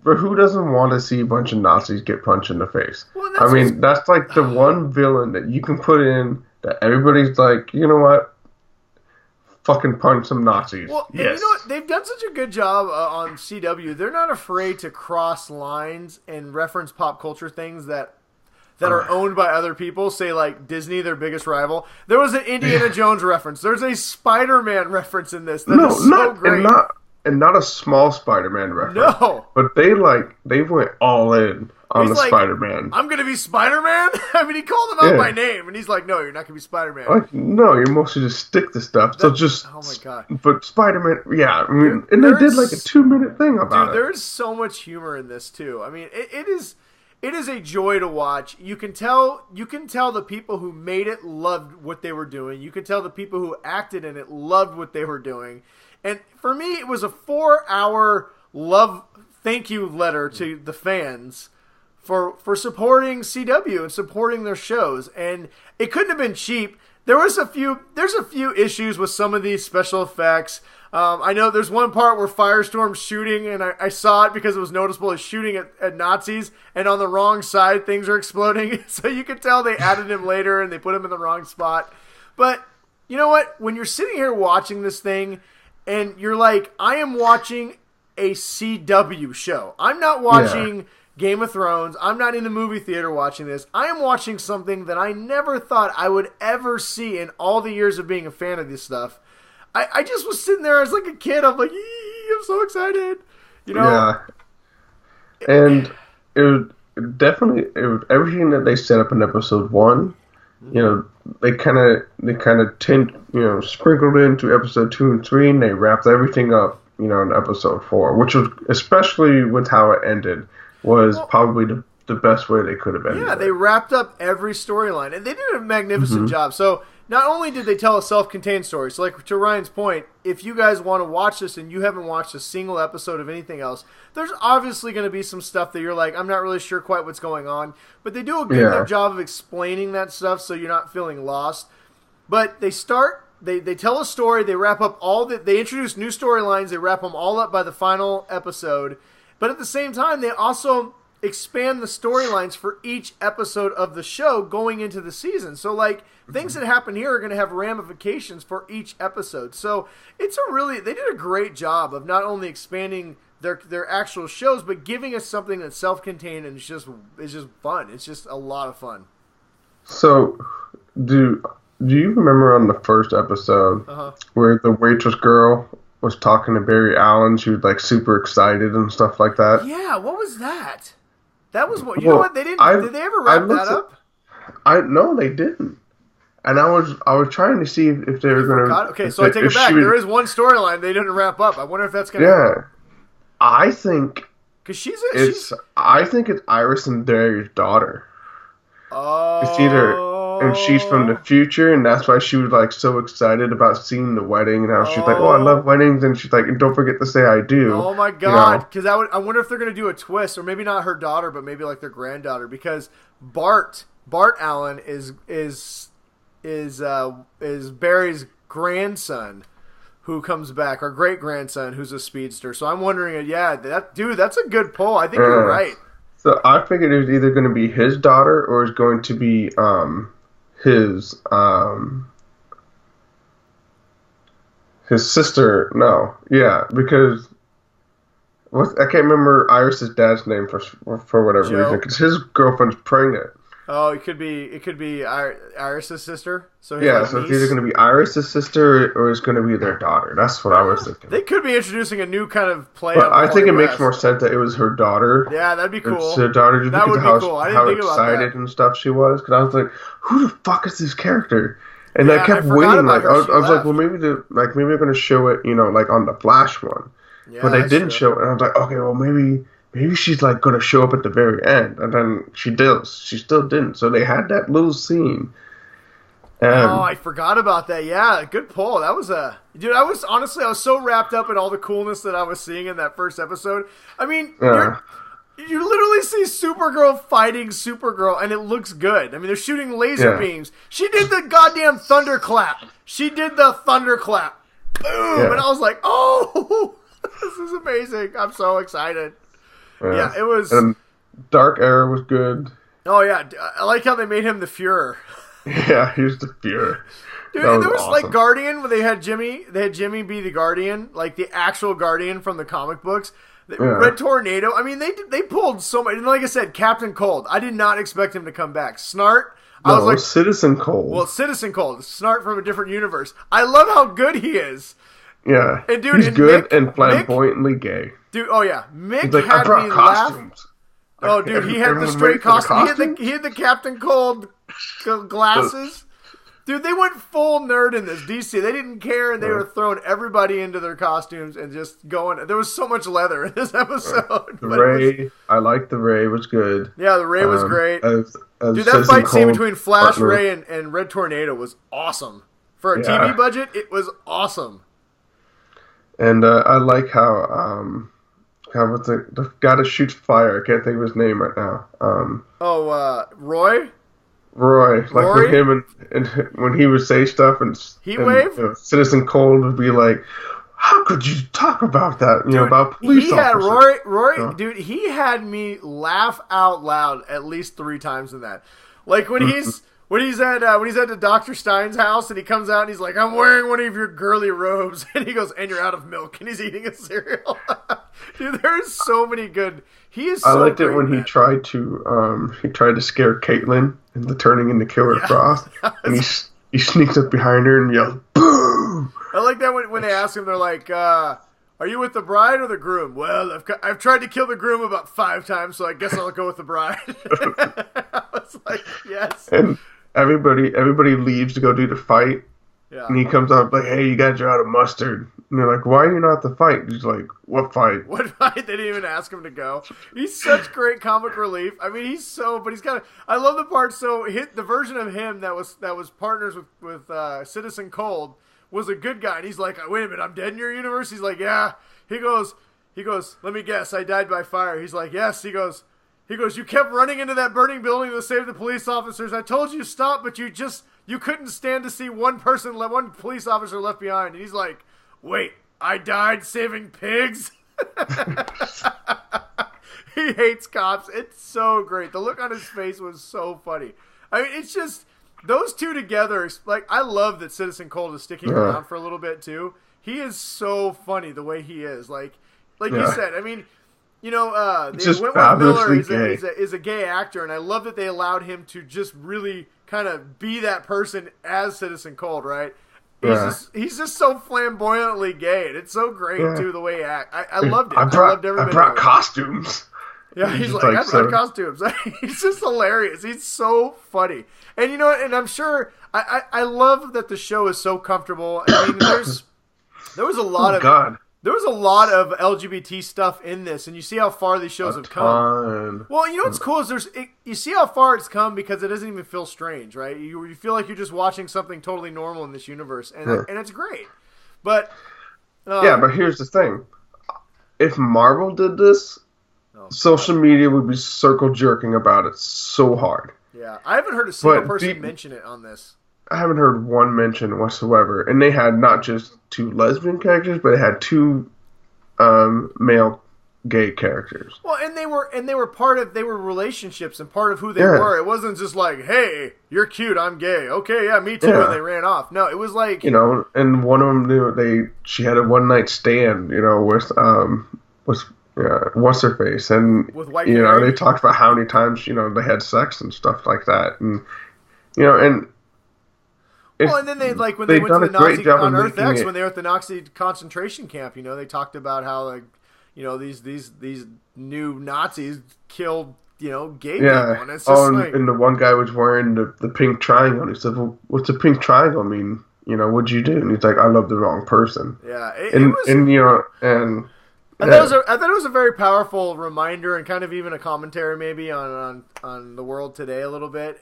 But who doesn't want to see a bunch of Nazis get punched in the face? Well, that's like the one villain that you can put in that everybody's like, you know what? Fucking punch some Nazis. Well, yes. You know what? They've done such a good job on CW. They're not afraid to cross lines and reference pop culture things that are owned by other people. Say like Disney, their biggest rival. There was an Indiana Jones reference. There's a Spider-Man reference in this. That is so great. And not a small Spider-Man reference. No. But they went all in on He's the like, Spider-Man. I'm going to be Spider-Man? I mean, he called him out by name, and he's like, no, you're not going to be Spider-Man. Like, no, you're mostly just stick to stuff. So just, oh my God. But Spider-Man, yeah, I mean, and they did like a 2-minute thing about it. Dude, there's so much humor in this, too. I mean, it is a joy to watch. You can tell the people who made it loved what they were doing. You can tell the people who acted in it loved what they were doing. And for me, it was a 4-hour thank you letter to the fans for supporting CW and supporting their shows. And it couldn't have been cheap. There's a few issues with some of these special effects. I know there's one part where Firestorm's shooting, and I saw it because it was noticeable as shooting at Nazis, and on the wrong side things are exploding. So you could tell they added him later and they put him in the wrong spot. But you know what? When you're sitting here watching this thing and you're like, I am watching a CW show. I'm not watching Game of Thrones. I'm not in the movie theater watching this. I am watching something that I never thought I would ever see in all the years of being a fan of this stuff. I just was sitting there as like a kid. I'm like, I'm so excited. You know? Yeah. And it was everything that they set up in episode 1, you know, they kind of sprinkled into episode 2 and 3, and they wrapped everything up, you know, in episode 4, which was, especially with how it ended, was probably the best way they could have ended. Yeah, they wrapped up every storyline, and they did a magnificent job. So not only did they tell a self-contained story, so like to Ryan's point, if you guys want to watch this and you haven't watched a single episode of anything else, there's obviously going to be some stuff that you're like, I'm not really sure quite what's going on. But they do a good enough job of explaining that stuff so you're not feeling lost. But they tell a story, they wrap up they introduce new storylines, they wrap them all up by the final episode. But at the same time, they also expand the storylines for each episode of the show going into the season. So, like, things that happen here are going to have ramifications for each episode. So, they did a great job of not only expanding their actual shows, but giving us something that's self-contained and it's just fun. It's just a lot of fun. So, do you remember on the first episode where the waitress girl was talking to Barry Allen? She was like super excited and stuff like that. Yeah, what was that? That was what know what they didn't. Did they ever wrap that up? No, they didn't. And I was trying to see if they were going to. Okay, so I take it back. There is one storyline they didn't wrap up. I wonder if that's going to. Yeah, I think because I think it's Iris and Barry's daughter. Oh. It's either. And she's from the future, and that's why she was like so excited about seeing the wedding, and how she's like, "Oh, I love weddings," and she's like, "And don't forget to say I do." Oh my God! Because I wonder if they're gonna do a twist, or maybe not her daughter, but maybe like their granddaughter, because Bart Allen is Barry's grandson, who comes back, or great grandson, who's a speedster. So I'm wondering, that's a good pull. I think you're right. So I figured it was either going to be his daughter or it's going to be his sister. No, yeah, because I can't remember Iris's dad's name for whatever reason, because his girlfriend's pregnant. Oh, it could be Iris's sister. So so it's either going to be Iris's sister or it's going to be their daughter. That's what I was thinking. They could be introducing a new kind of play. But I think it makes more sense that it was her daughter. Yeah, that'd be cool. It's her daughter, just that because would be cool. I didn't think about that. Excited and stuff she was. Because I was like, who the fuck is this character? And I kept waiting. Like I was like, well, maybe they're going to show it, you know, like on the Flash one. Yeah, but they didn't show it. And I was like, okay, well maybe she's like going to show up at the very end, and then she still didn't. So they had that little scene. I forgot about that. Yeah, good pull. That was dude. I was so wrapped up in all the coolness that I was seeing in that first episode. I mean, you literally see Supergirl fighting Supergirl, and it looks good. I mean, they're shooting laser beams. She did the goddamn thunderclap. Boom! And I was like, oh, this is amazing. I'm so excited. Yeah, it was. And Dark Arrow was good. Oh yeah, I like how they made him the Fuhrer. Yeah, he was the Fuhrer. Dude, there was awesome. Like Guardian, where they had Jimmy be the Guardian, like the actual Guardian from the comic books. Red Tornado. I mean, they pulled so much. And like I said, Captain Cold. I did not expect him to come back. Snart. I was like, Citizen Cold. Well, Citizen Cold. Snart from a different universe. I love how good he is. Yeah, and dude, he's good and flamboyantly gay. Dude, oh yeah, Mick like, had me costumes. Oh, dude, he had the straight costume. He had the Captain Cold glasses. Dude, they went full nerd in this. DC, they didn't care, and they were throwing everybody into their costumes and just going. There was so much leather in this episode. The Ray, I liked the Ray. Was good. Yeah, the Ray was great. As dude, that fight scene between Flash, Ray, and Red Tornado was awesome. For a TV budget, it was awesome. And I like how what's the guy that shoots fire? I can't think of his name right now. Roy. Like Rory? with him and when he would say stuff and Heatwave? Citizen Cold would be like, how could you talk about that? Dude, about police officers. Rory, dude, he had me laugh out loud at least 3 times in that. Like when he's at the Dr. Stein's house and he comes out and he's like, I'm wearing one of your girly robes, and he goes, and you're out of milk, and he's eating a cereal. Dude, there's so many good. He is. So I liked great, it when man. he tried to scare Caitlin into turning into Killer Frost, and he sneaks up behind her and yells, "Boo!" I like that when they ask him, they're like, "Are you with the bride or the groom?" Well, I've tried to kill the groom about 5 times, so I guess I'll go with the bride. I was like, yes. And everybody leaves to go do the fight. Yeah. And he comes out like, "Hey, you guys are out of mustard." And they're like, "Why are you not at the fight?" He's like, "What fight?" What fight? They didn't even ask him to go. He's such great comic relief. I mean, but he's got. I love the part. So the version of him that was partners with Citizen Cold was a good guy, and he's like, "Wait a minute, I'm dead in your universe." He's like, "Yeah." He goes. Let me guess, I died by fire. He's like, "Yes." He goes. You kept running into that burning building to save the police officers. I told you to stop, but you couldn't stand to see one police officer left behind. And he's like, "Wait, I died saving pigs?" He hates cops. It's so great. The look on his face was so funny. I mean, it's just those two together. Like, I love that Citizen Cold is sticking around for a little bit too. He is so funny the way he is. Like you said. I mean. Wentworth Miller is a gay actor, and I love that they allowed him to just really kind of be that person as Citizen Cold, right? He's just so flamboyantly gay, and it's so great, too, the way he acts. I loved it. I loved every minute. I brought costumes. Yeah, he's like, I brought costumes. He's just hilarious. He's so funny. And you know what? And I'm sure, I love that the show is so comfortable. I mean, there was a lot of... There was a lot of LGBT stuff in this, and you see how far these shows have come. Well, you know what's cool is you see how far it's come because it doesn't even feel strange, right? You feel like you're just watching something totally normal in this universe, and it's great. But but here's the thing: if Marvel did this, social media would be circle jerking about it so hard. Yeah, I haven't heard a single person mention it on this. I haven't heard one mention whatsoever, and they had not just 2 lesbian characters, but they had 2 male gay characters. Well, and they were relationships and part of who they were. It wasn't just like, "Hey, you're cute, I'm gay. Okay, yeah, me too," and they ran off. No, it was like, and one of them she had a one night stand, with what's her face, and with White they talked about how many times they had sex and stuff like that, and and. And then when they went to the Nazi on Earth X, when they were at the Nazi concentration camp, they talked about how these new Nazis killed gay people, and it's just and the one guy was wearing the pink triangle, and he said, "Well, what's a pink triangle mean? What'd you do?" And he's like, "I love the wrong person." Yeah, I thought it was a very powerful reminder and kind of even a commentary maybe on the world today a little bit.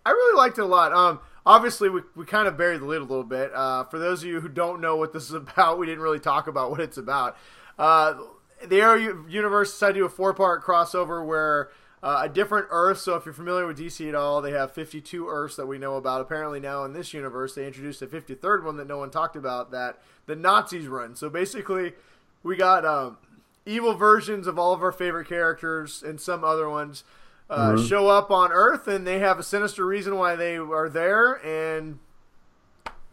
I really liked it a lot. Obviously, we kind of buried the lead a little bit. For those of you who don't know what this is about, we didn't really talk about what it's about. The Arrow universe decided to do a 4-part crossover where a different Earth, so if you're familiar with DC at all, they have 52 Earths that we know about. Apparently now in this universe, they introduced a 53rd one that no one talked about that the Nazis run. So basically, we got evil versions of all of our favorite characters and some other ones. Show up on Earth, and they have a sinister reason why they are there, and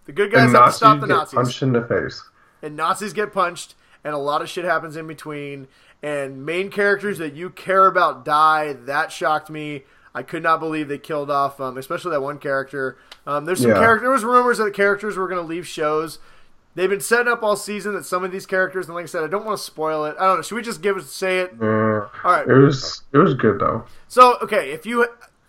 the good guys have to stop the Nazis. Punched in the face. And Nazis get punched, and a lot of shit happens in between, and main characters that you care about die. That shocked me. I could not believe they killed off, especially that one character. There was rumors that the characters were going to leave shows. they've been setting up all season that some of these characters, and like I said, I don't want to spoil it. I don't know. Should we just say it? All right. It was good though. So okay,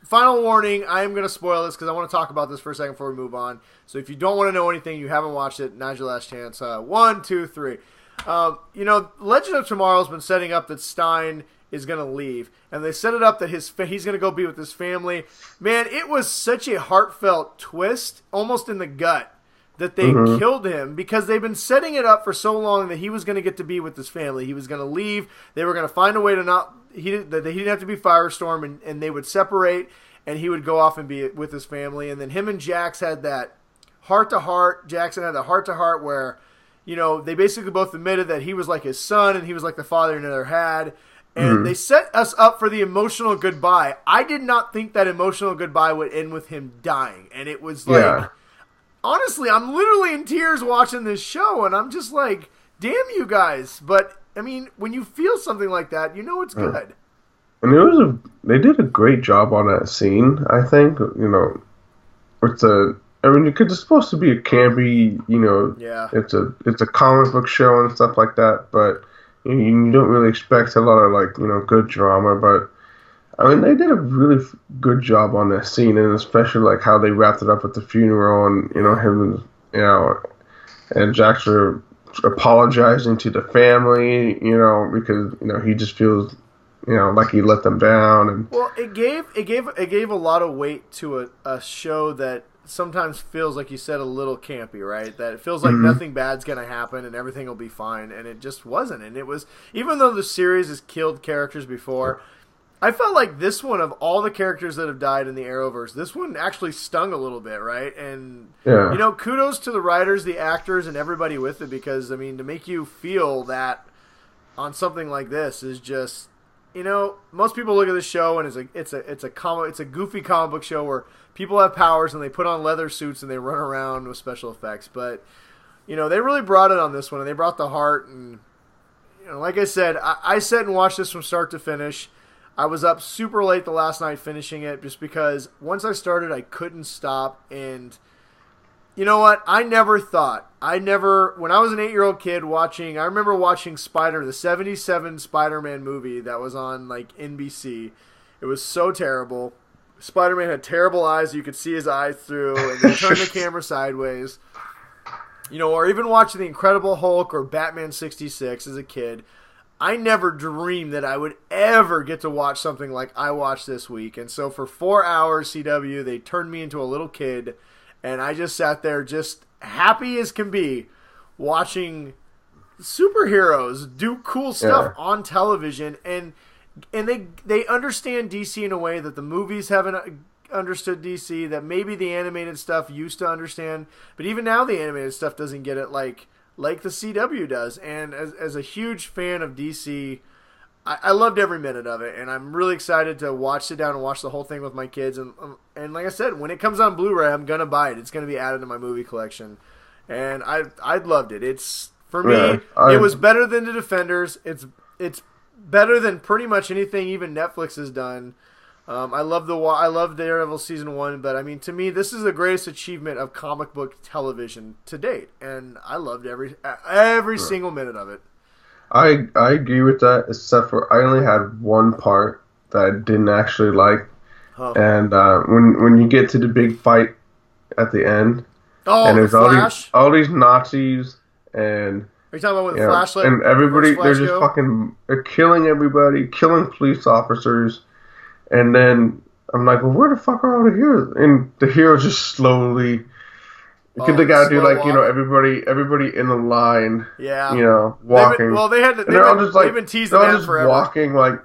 final warning, I am going to spoil this because I want to talk about this for a second before we move on. So if you don't want to know anything, you haven't watched it, now's your last chance. 1, 2, 3. Legend of Tomorrow has been setting up that Stein is going to leave, and they set it up that he's going to go be with his family. Man, it was such a heartfelt twist, almost in the gut, that they killed him, because they've been setting it up for so long that he was going to get to be with his family. He was going to leave. They were going to find a way to he didn't have to be Firestorm, and they would separate, and he would go off and be with his family. And then him and Jax had that heart-to-heart. Jackson had the heart-to-heart where, they basically both admitted that he was like his son and he was like the father he never had. And they set us up for the emotional goodbye. I did not think that emotional goodbye would end with him dying. And it was like, honestly, I'm literally in tears watching this show, and I'm just like, damn you guys. But, I mean, when you feel something like that, it's good. And they did a great job on that scene, I think. It's supposed to be a campy, it's a comic book show and stuff like that, but you don't really expect a lot of, good drama. But, I mean, they did a really good job on that scene, and especially, how they wrapped it up at the funeral, and, him, and Jax were apologizing to the family, because, he just feels, like he let them down. And well, it gave a lot of weight to a show that sometimes feels, like you said, a little campy, right? That it feels like nothing bad's going to happen and everything will be fine, and it just wasn't. And it was, even though the series has killed characters before, I felt like this one, of all the characters that have died in the Arrowverse, this one actually stung a little bit, right? And, kudos to the writers, the actors, and everybody with it, because, I mean, to make you feel that on something like this is just, most people look at this show and it's a goofy comic book show where people have powers and they put on leather suits and they run around with special effects. But, they really brought it on this one, and they brought the heart. And, like I said, I sat and watched this from start to finish. I was up super late the last night finishing it, just because once I started, I couldn't stop. And you know what? When I was an 8-year-old kid I remember watching the 77 Spider-Man movie that was on NBC. It was so terrible. Spider-Man had terrible eyes. You could see his eyes through, and they turned the camera sideways. Or even watching The Incredible Hulk or Batman 66 as a kid. I never dreamed that I would ever get to watch something like I watched this week. And so for 4 hours, CW, they turned me into a little kid, and I just sat there just happy as can be watching superheroes do cool stuff on television. And they understand DC in a way that the movies haven't understood DC, that maybe the animated stuff used to understand. But even now the animated stuff doesn't get it like the CW does. And as a huge fan of DC, I loved every minute of it, and I'm really excited to sit down and watch the whole thing with my kids. And like I said, when it comes on Blu-ray, I'm gonna buy it. It's gonna be added to my movie collection, and I loved it. It's, for me, it was better than The Defenders. It's better than pretty much anything even Netflix has done. I love Daredevil season 1, but I mean, to me, this is the greatest achievement of comic book television to date, and I loved every single minute of it. I agree with that, except for I only had one part that I didn't actually like, and when you get to the big fight at the end, and there's all these Nazis, and are you talking about with the flashlight? And everybody, they're just they're killing everybody, killing police officers. And then I'm like, well, where the fuck are all the heroes? And the heroes just slowly, because they gotta do everybody in the line, walking. They've been teasing that forever. Walking like,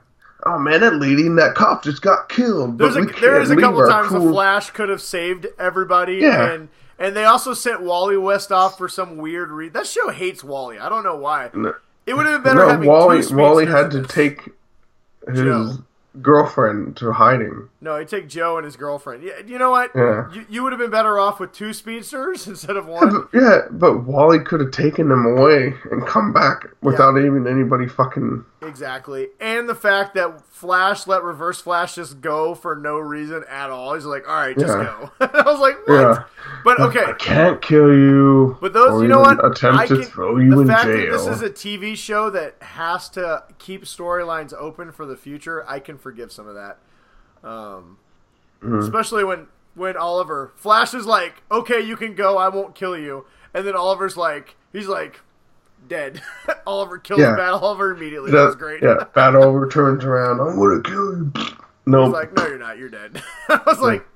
oh man, that cop just got killed. There is a couple times the Flash could have saved everybody, and they also sent Wally West off for some weird reason. That show hates Wally. I don't know why. It would have been better having Wally had to take his girlfriend to hiding. No, he'd take Joe and his girlfriend. Yeah, you know what? Yeah. You would have been better off with 2 speedsters instead of 1. But Wally could have taken them away and come back without even anybody fucking... Exactly. And the fact that Flash let Reverse Flash just go for no reason at all. He's like, all right, just go. I was like, what? Yeah. But okay. I can't kill you. But those, you know what? Attempt to throw you in jail. The fact that this is a TV show that has to keep storylines open for the future, I can forgive some of that. Especially when Oliver Flash is like, okay, you can go, I won't kill you, and then Oliver's like, he's like dead. Oliver kills Bad Oliver immediately. That was great. Yeah, Bad Oliver turns around, I'm gonna kill you. No, he's like, no, you're not. You're dead. I was like,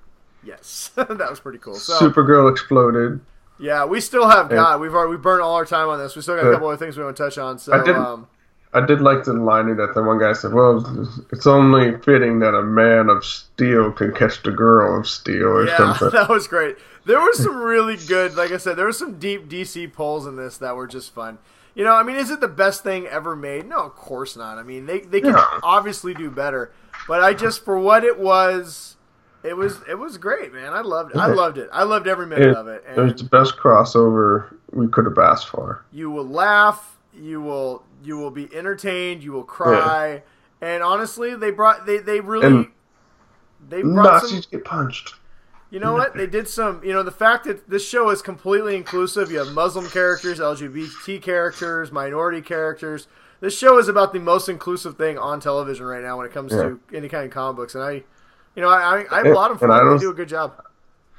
yes, that was pretty cool. So, Supergirl exploded. Yeah, we still have we burned all our time on this. We still got a couple other things we want to touch on. So I did like the line that the one guy said, well, it's only fitting that a man of steel can catch the girl of steel or something. Yeah, that was great. There was some really good, like I said, there were some deep DC pulls in this that were just fun. You know, I mean, is it the best thing ever made? No, of course not. I mean, they can obviously do better. But I just, for what it was great, man. I loved it. I loved every minute of it. And it was the best crossover we could have asked for. You will laugh. You will be entertained. You will cry, and honestly, they brought Nazis get punched. You know what? They did some. You know, the fact that this show is completely inclusive. You have Muslim characters, LGBT characters, minority characters. This show is about the most inclusive thing on television right now when it comes to any kind of comic books, and I applaud them for it. They do a good job.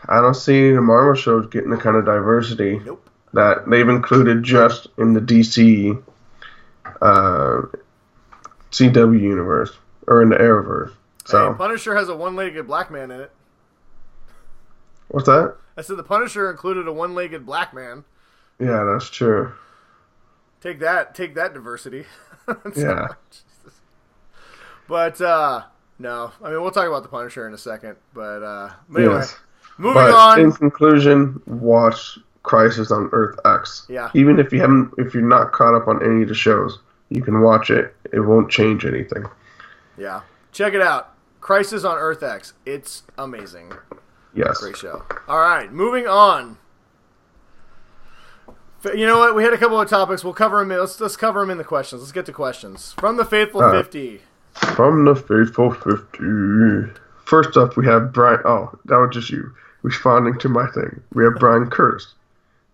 I don't see any of the Marvel shows getting the kind of diversity. Nope. That they've included just in the DC CW universe or in the Arrowverse. So Punisher has a one-legged black man in it. What's that? I said the Punisher included a one-legged black man. Yeah, that's true. Take that diversity. Yeah. But no, I mean we'll talk about the Punisher in a second. But anyway, moving on. In conclusion, watch Crisis on Earth X. Yeah. Even if you're not caught up on any of the shows, you can watch it. It won't change anything. Yeah. Check it out. Crisis on Earth X. It's amazing. Yes. Great show. All right, moving on. You know what? We had a couple of topics. We'll cover them. Let's cover them in the questions. Let's get to questions from the Faithful 50. From the Faithful 50. First up, we have Brian. Oh, that was just you responding to my thing. We have Brian Curtis.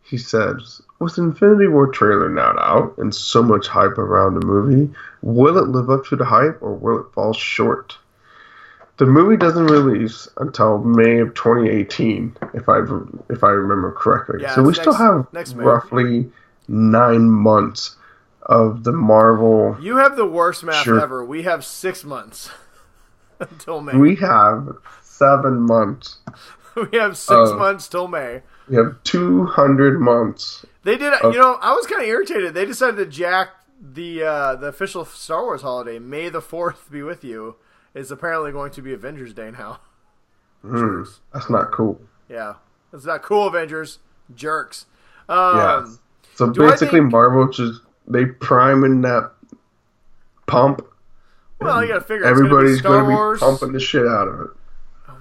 He says, with Infinity War trailer now out and so much hype around the movie, will it live up to the hype or will it fall short? The movie doesn't release until May of 2018, if I remember correctly. Yeah, so we still have roughly 9 months of the Marvel. You have the worst math ever. We have 6 months until May. We have 7 months. We have 6 months till May. We have 200 months. They did. I was kind of irritated. They decided to jack the official Star Wars holiday, May the 4th, be with you. Is apparently going to be Avengers Day now. That's not cool. Yeah. That's not cool, Avengers. Jerks. Yes. So basically, Marvel just, they priming that pump. Well, you gotta figure everybody's going to be pumping the shit out of it.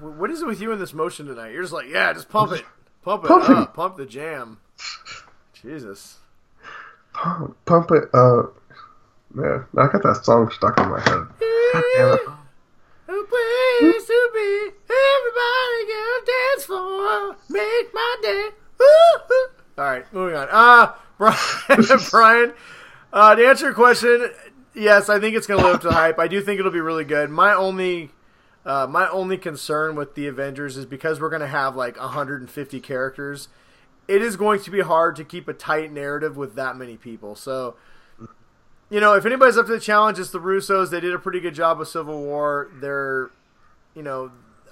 What is it with you in this motion tonight? You're just like, yeah, just pump it. Pump it up. Pump the jam. Jesus. Pump it up. Man, I got that song stuck in my head. God damn it. A place to be, everybody gonna dance for, make my day. Woo-hoo. All right, moving on. Brian, to answer your question, yes, I think it's gonna live up to the hype. I do think it'll be really good. My only concern with the Avengers is because we're gonna have like 150 characters. It is going to be hard to keep a tight narrative with that many people. So. You know, if anybody's up to the challenge, it's the Russos. They did a pretty good job with Civil War.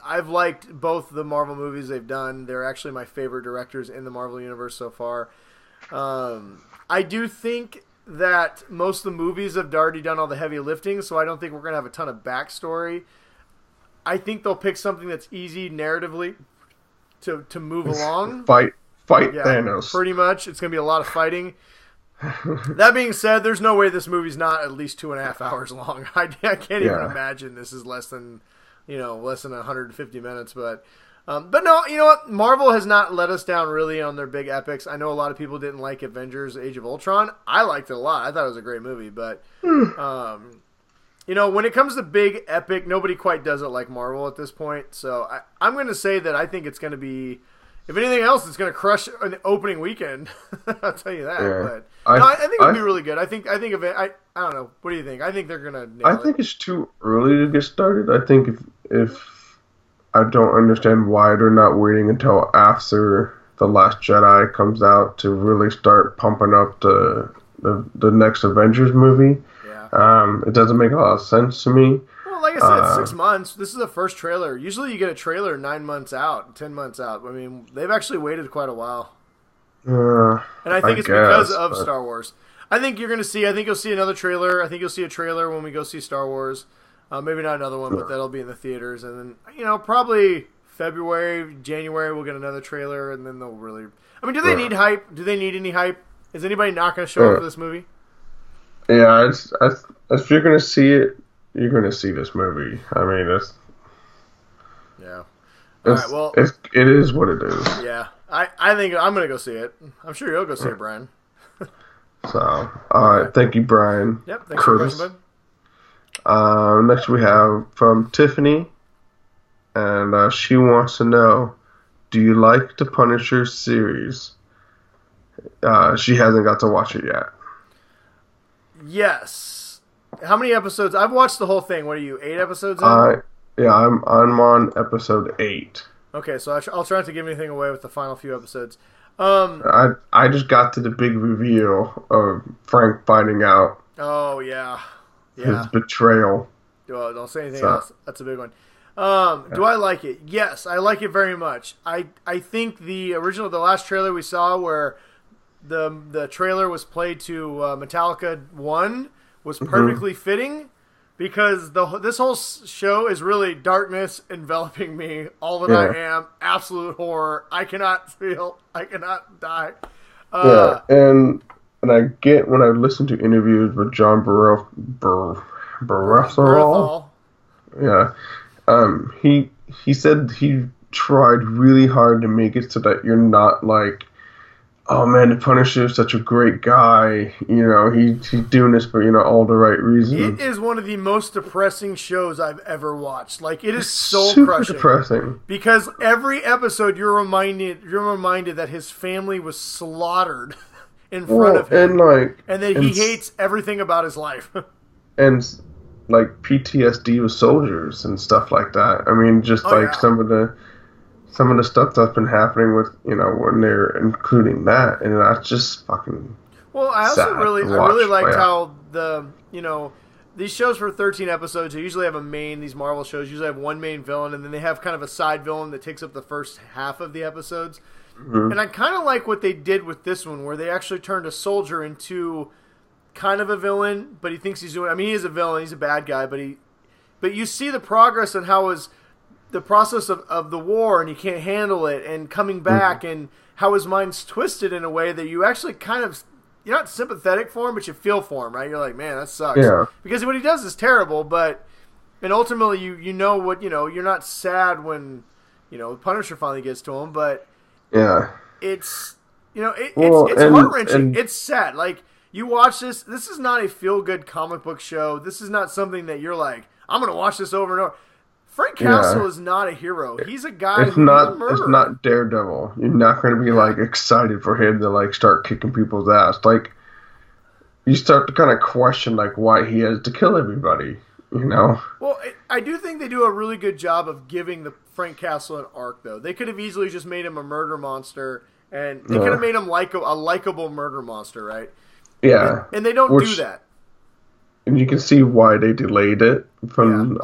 I've liked both the Marvel movies they've done. They're actually my favorite directors in the Marvel Universe so far. I do think that most of the movies have already done all the heavy lifting, so I don't think we're going to have a ton of backstory. I think they'll pick something that's easy narratively to move along. Fight Thanos. Pretty much. It's going to be a lot of fighting. That being said, there's no way this movie's not at least 2.5 hours long. I can't even imagine this is less than less than 150 minutes. But no, you know what? Marvel has not let us down really on their big epics. I know a lot of people didn't like Avengers: Age of Ultron. I liked it a lot. I thought it was a great movie. But when it comes to big epic, nobody quite does it like Marvel at this point. So I'm going to say that I think it's going to be, if anything else, it's going to crush an opening weekend. I'll tell you that. Yeah. But I think it'll be really good. I think I don't know. What do you think? I think they're going to nail it. I think it's too early to get started. I think if I don't understand why they're not waiting until after The Last Jedi comes out to really start pumping up the next Avengers movie. It doesn't make a lot of sense to me. Well, like I said, 6 months. This is the first trailer. Usually you get a trailer 9 months out, 10 months out. I mean, they've actually waited quite a while. And I think it's because of Star Wars. I think you'll see another trailer. I think you'll see a trailer when we go see Star Wars. Maybe not another one, but that'll be in the theaters. And then, probably February, January, we'll get another trailer, and then they'll really... I mean, do they need hype? Do they need any hype? Is anybody not going to show up for this movie? Yeah, if you're going to see it, you're going to see this movie. I mean, it's... Yeah. All right, well... It is what it is. Yeah. I think I'm going to go see it. I'm sure you'll go see it, Brian. So, all right. Thank you, Brian. Yep, thanks for the question, bud. Next we have from Tiffany, and she wants to know, do you like the Punisher series? She hasn't got to watch it yet. Yes. How many episodes? I've watched the whole thing. What are you, 8 episodes in? Yeah, I'm on episode 8. Okay, so I'll try not to give anything away with the final few episodes. I just got to the big reveal of Frank finding out. Oh, yeah. His betrayal. Well, don't say anything else. That's a big one. Do I like it? Yes, I like it very much. I think the last trailer we saw where the trailer was played to Metallica 1 was perfectly fitting, because this whole show is really darkness enveloping me. All that I am, absolute horror. I cannot die. And I get, when I listen to interviews with John Bernthal. Yeah. He said he tried really hard to make it so that you're not like, oh man, the Punisher is such a great guy. He's doing this for all the right reasons. It is one of the most depressing shows I've ever watched. Like, it is so super crushing. Depressing. Because every episode you're reminded that his family was slaughtered in front of him, and that he hates everything about his life. And like PTSD with soldiers and stuff like that. I mean, just some of the stuff that's been happening with when they're including that, and that's just fucking. Well, I also really liked how these shows for 13 episodes, they usually have these Marvel shows usually have one main villain, and then they have kind of a side villain that takes up the first half of the episodes. Mm-hmm. And I kind of like what they did with this one, where they actually turned a soldier into kind of a villain, but he thinks he's doing... I mean, he is a villain, he's a bad guy, but you see the progress and how the process of the war, and he can't handle it, and coming back, and how his mind's twisted in a way that you actually kind of... You're not sympathetic for him, but you feel for him, right? You're like, man, that sucks. Yeah. Because what he does is terrible, and ultimately you know what, you're not sad when, Punisher finally gets to him, but yeah, it's, it's heart-wrenching. It's sad. Like, you watch this is not a feel-good comic book show. This is not something that you're like, I'm going to watch this over and over. Frank Castle is not a hero. He's a guy who's a murderer. It's not Daredevil. You're not going to be like excited for him to like start kicking people's ass. Like, you start to kind of question like why he has to kill everybody. Well, I do think they do a really good job of giving the Frank Castle an arc, though. They could have easily just made him a murder monster, and they could have made him like a likable murder monster, right? Yeah, and they don't do that. And you can see why they delayed it from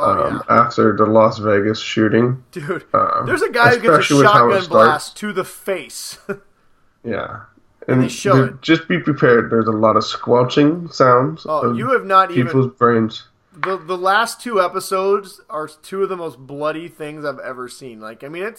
after the Las Vegas shooting. Dude, there's a guy who gets a shotgun blast to the face. Yeah. And they show it. Just be prepared. There's a lot of squelching sounds. Oh, you have not people's brains. The last 2 episodes are 2 of the most bloody things I've ever seen. Like, I mean,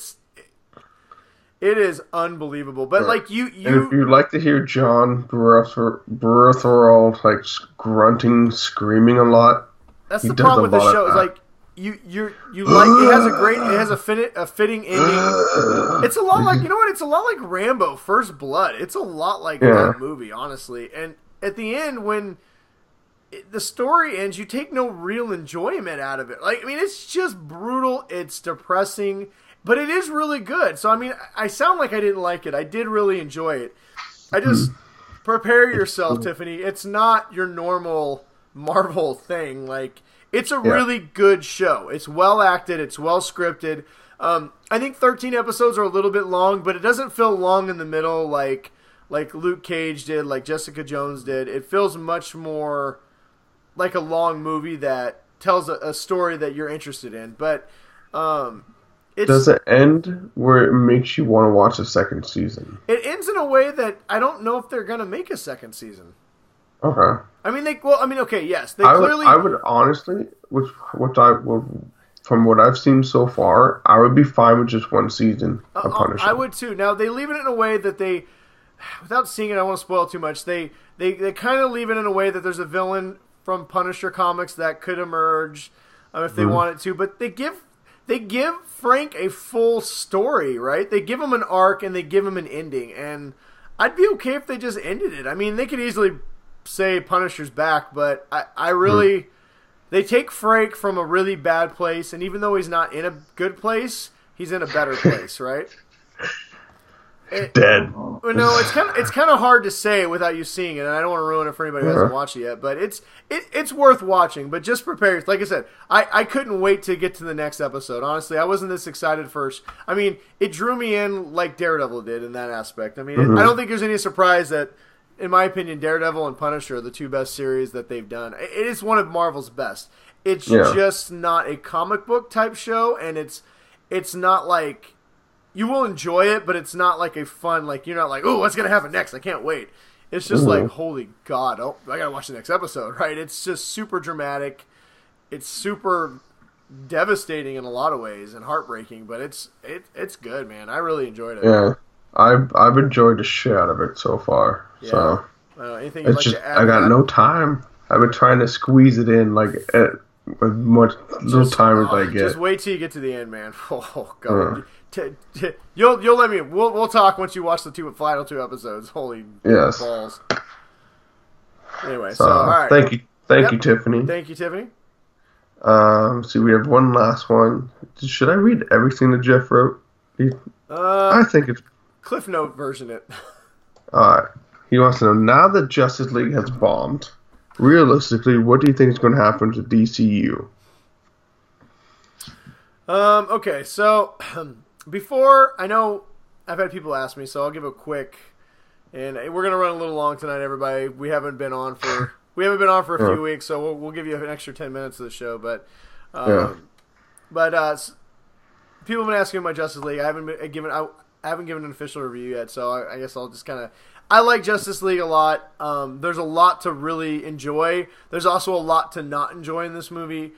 it is unbelievable. But like you and if you like to hear John Bernthal like grunting, screaming a lot, that's the problem with the show. Is like you like it has a fitting ending. It's a lot like, you know what? It's a lot like Rambo: First Blood. It's a lot like that movie, honestly. And at the end, when the story ends, you take no real enjoyment out of it. Like, I mean, it's just brutal. It's depressing, but it is really good. So, I mean, I sound like I didn't like it. I did really enjoy it. I just prepare yourself, Tiffany. It's not your normal Marvel thing. Like, it's a really good show. It's well acted. It's well scripted. I think 13 episodes are a little bit long, but it doesn't feel long in the middle like Luke Cage did, like Jessica Jones did. It feels much more like a long movie that tells a story that you're interested in. But does it end where it makes you want to watch a second season? It ends in a way that I don't know if they're going to make a second season. Okay. I mean, yes. I would honestly, from what I've seen so far, I would be fine with just one season of Punisher. I would too. Now, they leave it in a way that they, without seeing it, I don't want to spoil too much. They kind of leave it in a way that there's a villain from Punisher comics that could emerge if they wanted to, but they give Frank a full story, right? They give him an arc and they give him an ending, and I'd be okay if they just ended it. I mean, they could easily say Punisher's back, but I really they take Frank from a really bad place, and even though he's not in a good place, he's in a better place, right? Dead. No, it's kind of hard to say without you seeing it, and I don't want to ruin it for anybody who hasn't watched it yet. But it's worth watching. But just prepare. Like I said, I couldn't wait to get to the next episode. Honestly, I wasn't this excited first. I mean, it drew me in like Daredevil did in that aspect. I mean, I don't think there's any surprise that, in my opinion, Daredevil and Punisher are the two best series that they've done. It is one of Marvel's best. It's just not a comic book type show, and it's not like. You will enjoy it, but it's not like a fun, like, you're not like, oh, what's going to happen next? I can't wait. It's just like, holy God, oh, I got to watch the next episode, right? It's just super dramatic. It's super devastating in a lot of ways and heartbreaking, but it's good, man. I really enjoyed it. Yeah, I've enjoyed the shit out of it so far. Yeah. So anything you'd like to add? I got no time. I've been trying to squeeze it in, like, as much little time as I get. Just wait till you get to the end, man. Oh, God. You'll let me. We'll talk once you watch the final two episodes. Holy balls! Anyway, so all right. Thank you, Tiffany. Thank you, Tiffany. See, we have one last one. Should I read everything that Jeff wrote? I think it's Cliff Note version. It. All right. He wants to know, now that Justice League has bombed, realistically, what do you think is going to happen to DCU? Okay, so. Before, I know I've had people ask me, so I'll give a quick, and we're gonna run a little long tonight, everybody. We haven't been on for a few weeks, so we'll give you an extra 10 minutes of the show. But people have been asking about Justice League. I haven't given an official review yet, so I guess I'll just kind of. I like Justice League a lot. There's a lot to really enjoy. There's also a lot to not enjoy in this movie.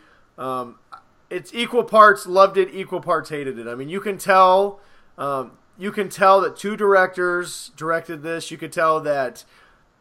It's equal parts loved it, equal parts hated it. I mean, you can tell that two directors directed this. You could tell that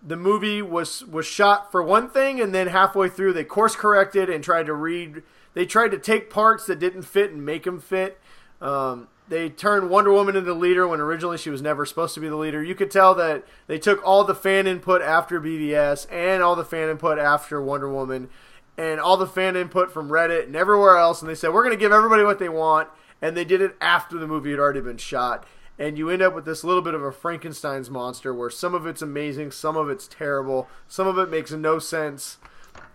the movie was shot for one thing, and then halfway through they course corrected and tried to take parts that didn't fit and make them fit. They turned Wonder Woman into the leader when originally she was never supposed to be the leader. You could tell that they took all the fan input after BVS and all the fan input after Wonder Woman and all the fan input from Reddit and everywhere else, and they said, we're going to give everybody what they want, and they did it after the movie had already been shot, and you end up with this little bit of a Frankenstein's monster where some of it's amazing, some of it's terrible, some of it makes no sense,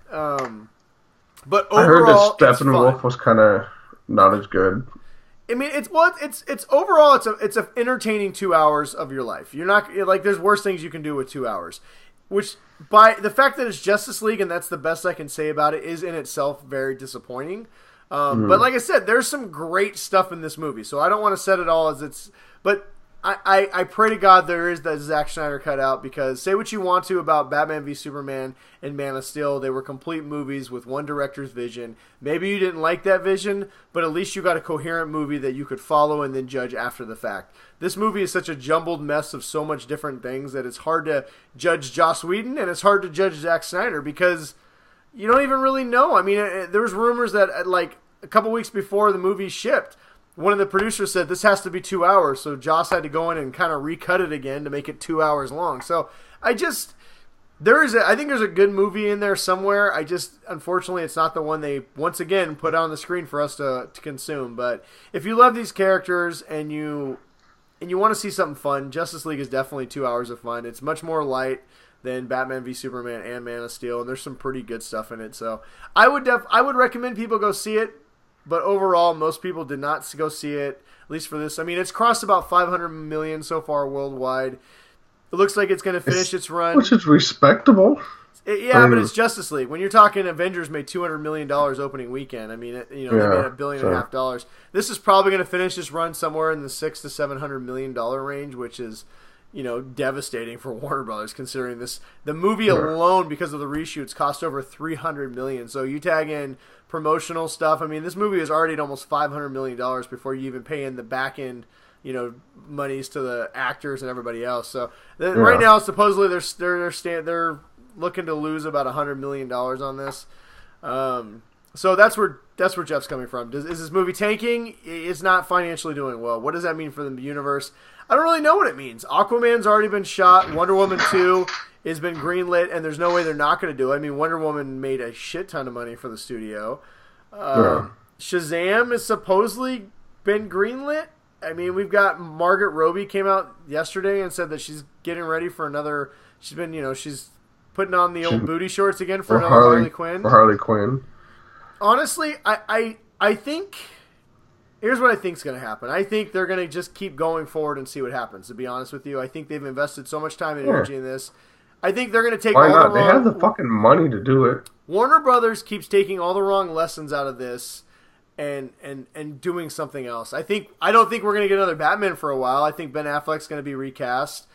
but overall, I heard that Steppenwolf was kind of not as good. I mean, it's overall, it's an entertaining 2 hours of your life. You're not, like, there's worse things you can do with 2 hours. Which, by the fact that it's Justice League, and that's the best I can say about it, is in itself very disappointing. But like I said, there's some great stuff in this movie, so I don't want to set it all as it's... But I pray to God there is that Zack Snyder cut out, because say what you want to about Batman v Superman and Man of Steel, they were complete movies with one director's vision. Maybe you didn't like that vision, but at least you got a coherent movie that you could follow and then judge after the fact. This movie is such a jumbled mess of so much different things that it's hard to judge Joss Whedon and it's hard to judge Zack Snyder because you don't even really know. I mean, there's rumors that, like, a couple weeks before the movie shipped, one of the producers said this has to be 2 hours, so Joss had to go in and kind of recut it again to make it 2 hours long. So I think there's a good movie in there somewhere. Unfortunately, it's not the one they once again put on the screen for us to consume. But if you love these characters and you want to see something fun, Justice League is definitely 2 hours of fun. It's much more light than Batman v Superman and Man of Steel, and there's some pretty good stuff in it. So I would recommend people go see it. But overall, most people did not go see it, at least for this. I mean, it's crossed about 500 million so far worldwide. It looks like it's going to finish its run. Which is respectable. But it's Justice League. When you're talking Avengers made $200 million opening weekend, I mean, they made $1.5 billion. This is probably going to finish its run somewhere in the $600 to $700 million range, which is, devastating for Warner Brothers, considering this. The movie alone, because of the reshoots, cost over $300 million. So you tag in promotional stuff. I mean, this movie is already at almost $500 million before you even pay in the back end, monies to the actors and everybody else. So right now, supposedly they're looking to lose about $100 million on this. So that's where Jeff's coming from. Is this movie tanking? It's not financially doing well. What does that mean for the universe? I don't really know what it means. Aquaman's already been shot. Wonder Woman 2 has been greenlit, and there's no way they're not going to do it. I mean, Wonder Woman made a shit ton of money for the studio. Shazam has supposedly been greenlit. I mean, we've got Margot Robbie came out yesterday and said that she's getting ready for another. She's been, she's putting on the old booty shorts again for another Harley Quinn. For Harley Quinn. Honestly, I think. Here's what I think is going to happen. I think they're going to just keep going forward and see what happens, to be honest with you. I think they've invested so much time and energy in this. I think they're going to take Why not? They have the fucking money to do it. Warner Brothers keeps taking all the wrong lessons out of this and doing something else. I don't think we're going to get another Batman for a while. I think Ben Affleck's going to be recast.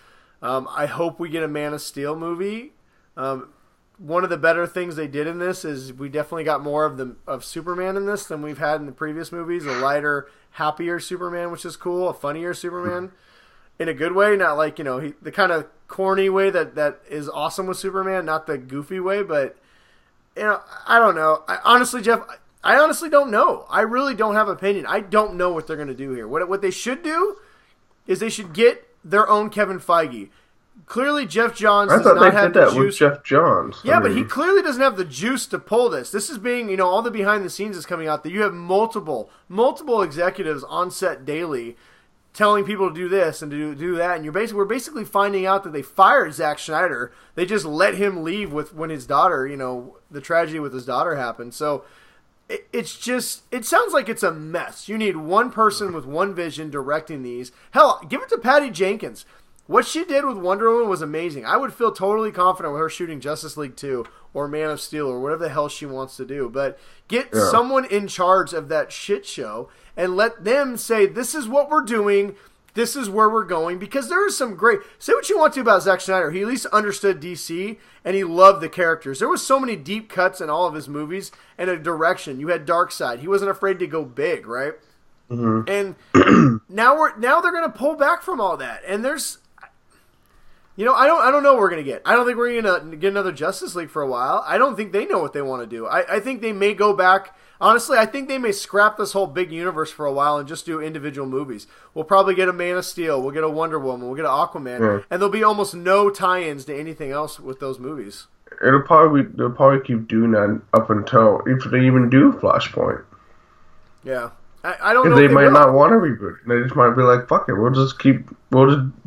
I hope we get a Man of Steel movie. One of the better things they did in this is we definitely got more of Superman in this than we've had in the previous movies. A lighter, happier Superman, which is cool. A funnier Superman in a good way, not like the kind of corny way that is awesome with Superman, not the goofy way. But I don't know. Jeff, I honestly don't know. I really don't have an opinion. I don't know what they're going to do here. What they should do is they should get their own Kevin Feige. Clearly, Jeff Johns does not have the juice. With Jeff Johns. Yeah, but he clearly doesn't have the juice to pull this. This is being, all the behind the scenes is coming out that you have multiple executives on set daily telling people to do this and to do that, and we're basically finding out that they fired Zack Snyder. They just let him leave when his daughter, the tragedy with his daughter happened. So it sounds like it's a mess. You need one person with one vision directing these. Hell, give it to Patty Jenkins. What she did with Wonder Woman was amazing. I would feel totally confident with her shooting Justice League 2 or Man of Steel or whatever the hell she wants to do. But get someone in charge of that shit show and let them say, this is what we're doing, this is where we're going. Because there is some great... Say what you want to about Zack Snyder. He at least understood DC and he loved the characters. There was so many deep cuts in all of his movies and a direction. You had Darkseid. He wasn't afraid to go big, right? Mm-hmm. And now they're going to pull back from all that. And there's... I don't know what we're going to get. I don't think we're going to get another Justice League for a while. I don't think they know what they want to do. I think they may go back. Honestly, I think they may scrap this whole big universe for a while and just do individual movies. We'll probably get a Man of Steel. We'll get a Wonder Woman. We'll get an Aquaman. And there'll be almost no tie-ins to anything else with those movies. They'll probably keep doing that up until if they even do Flashpoint. Yeah. I don't know. They might not want to reboot. They just might be like, "Fuck it, we'll just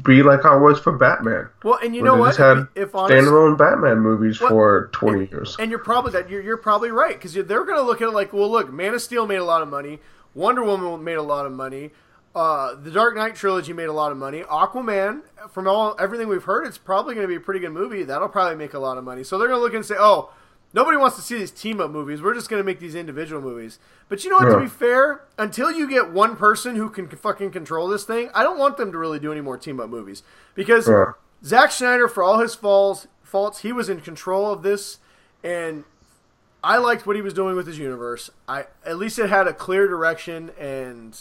be like how it was for Batman." Well, and you know what? Just had standalone Batman movies for 20 years. And you're probably right because they're going to look at it like, well, look, Man of Steel made a lot of money, Wonder Woman made a lot of money, the Dark Knight trilogy made a lot of money, Aquaman. From everything we've heard, it's probably going to be a pretty good movie. That'll probably make a lot of money. So they're going to look and say, "Oh, nobody wants to see these team-up movies. We're just going to make these individual movies." But you know what, to be fair, until you get one person who can fucking control this thing, I don't want them to really do any more team-up movies. Because Zack Snyder, for all his faults, he was in control of this, and I liked what he was doing with his universe. At least it had a clear direction, and...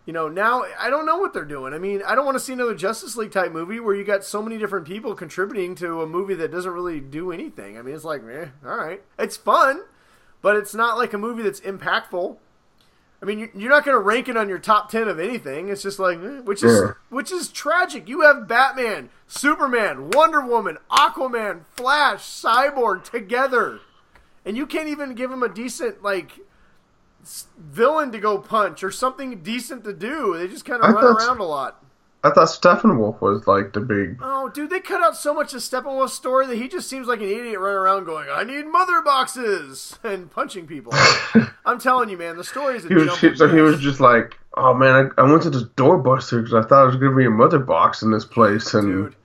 now I don't know what they're doing. I mean, I don't want to see another Justice League type movie where you got so many different people contributing to a movie that doesn't really do anything. I mean, it's like, all right. It's fun, but it's not like a movie that's impactful. I mean, you're not going to rank it on your top 10 of anything. It's just like, which is tragic. You have Batman, Superman, Wonder Woman, Aquaman, Flash, Cyborg together, and you can't even give them a decent villain to go punch or something decent to do. They just kind of run around a lot. I thought Steppenwolf was like the big... Oh, dude, they cut out so much of Steppenwolf's story that he just seems like an idiot running around going, I need mother boxes, and punching people. I'm telling you, man, the story is he was just like, oh, man, I went to this doorbuster because I thought it was going to be a mother box in this place. And, dude,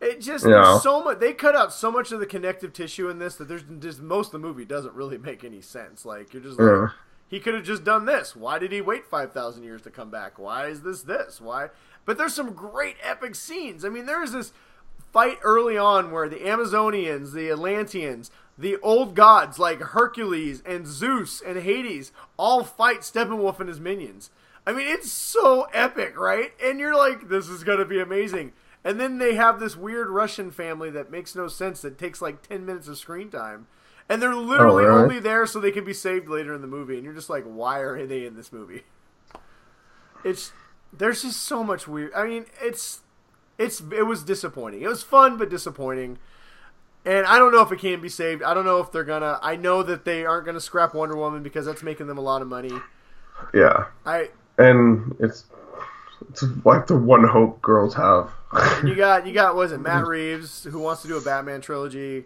it just, there's so much, they cut out so much of the connective tissue in this that there's just, most of the movie doesn't really make any sense. Like, you're just like, he could have just done this. Why did he wait 5,000 years to come back? Why is this? Why... But there's some great epic scenes. I mean, there's this fight early on where the Amazonians, the Atlanteans, the old gods like Hercules and Zeus and Hades all fight Steppenwolf and his minions. I mean, it's so epic, right? And you're like, this is going to be amazing. And then they have this weird Russian family that makes no sense that takes like 10 minutes of screen time. And they're literally only there so they can be saved later in the movie. And you're just like, why are they in this movie? There's just so much weird. I mean, it was disappointing. It was fun, but disappointing. And I don't know if it can be saved. I don't know if they're gonna. I know that they aren't gonna scrap Wonder Woman because that's making them a lot of money. Yeah. And it's like the one hope girls have. And you got what is it, Matt Reeves, who wants to do a Batman trilogy.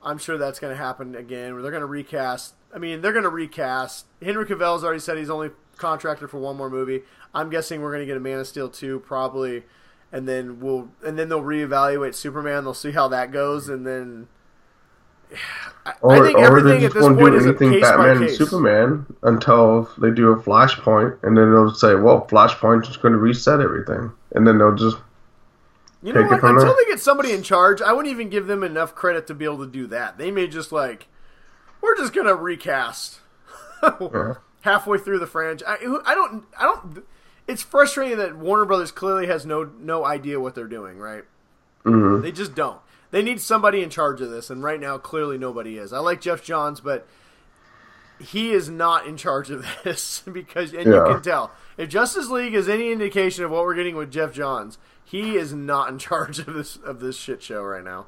I'm sure that's gonna happen again. Where they're gonna recast. I mean, they're gonna recast. Henry Cavill's already said he's only contracted for one more movie. I'm guessing we're gonna get a Man of Steel 2 probably, and then they'll reevaluate Superman. They'll see how that goes, and then I think everything at this point is a case Batman by case. And Superman until they do a Flashpoint, and then they'll say, "Well, Flashpoint is going to reset everything," and then they'll just take it from there. Until they get somebody in charge, I wouldn't even give them enough credit to be able to do that. They may just we're just gonna recast. Halfway through the franchise, I don't. It's frustrating that Warner Brothers clearly has no idea what they're doing. Right? Mm-hmm. They just don't. They need somebody in charge of this, and right now, clearly nobody is. I like Jeff Johns, but he is not in charge of this you can tell. If Justice League is any indication of what we're getting with Jeff Johns, he is not in charge of this shit show right now.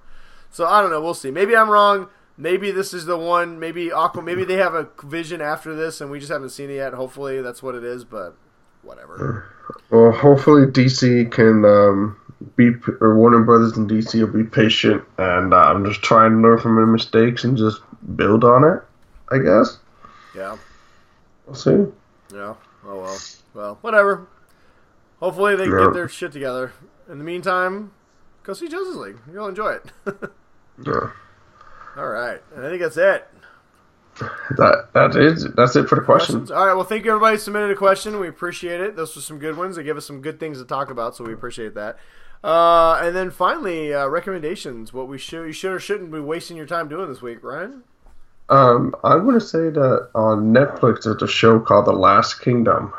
So I don't know. We'll see. Maybe I'm wrong. Maybe this is the one. Maybe they have a vision after this, and we just haven't seen it yet. Hopefully, that's what it is. But whatever. Well, hopefully DC can or Warner Brothers and DC will be patient, and I'm just trying to learn from their mistakes and just build on it. I guess. Yeah. We'll see. Yeah. Oh well. Well, whatever. Hopefully they get their shit together. In the meantime, go see Justice League. You'll enjoy it. Yeah. All right. And I think that's it. That's it for the questions. All right. Well, thank you, everybody who submitted a question. We appreciate it. Those were some good ones. They give us some good things to talk about, so we appreciate that. And then finally, recommendations. What you should or shouldn't be wasting your time doing this week, Ryan? I'm going to say that on Netflix there's a show called The Last Kingdom.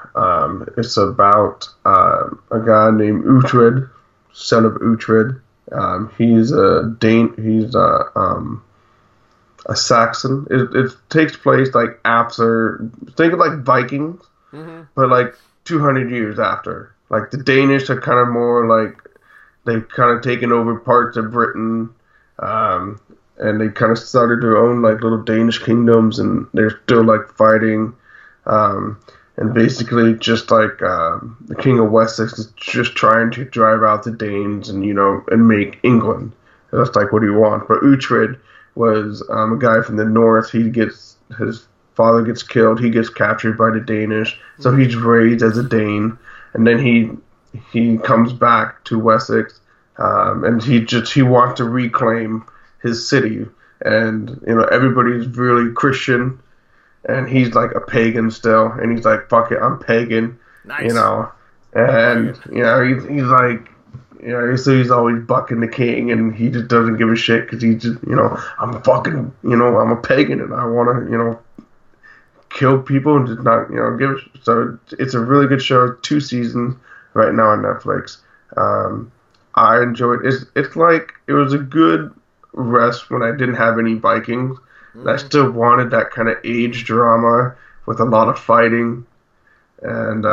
It's about a guy named Uhtred, son of Uhtred. He's a Dane. He's a Saxon. It takes place after, think of Vikings, but 200 years after. The Danish are kind of more they've kind of taken over parts of Britain, and they kind of started their own little Danish kingdoms, and they're still fighting, and basically just the King of Wessex is just trying to drive out the Danes and and make England. That's what he wants. But Uhtred was a guy from the north. His father gets killed. He gets captured by the Danish, so he's raised as a Dane, and then he comes back to Wessex, and he wants to reclaim his city, and everybody's really Christian, and he's a pagan still, and he's fuck it, I'm pagan. Nice. And so he's always bucking the king, and he just doesn't give a shit because he just, I'm I'm a pagan, and I want to, kill people and just not, give a shit. So it's a really good show. 2 seasons right now on Netflix. I enjoyed it. It's it was a good rest when I didn't have any Vikings. I still wanted that kind of age drama with a lot of fighting. And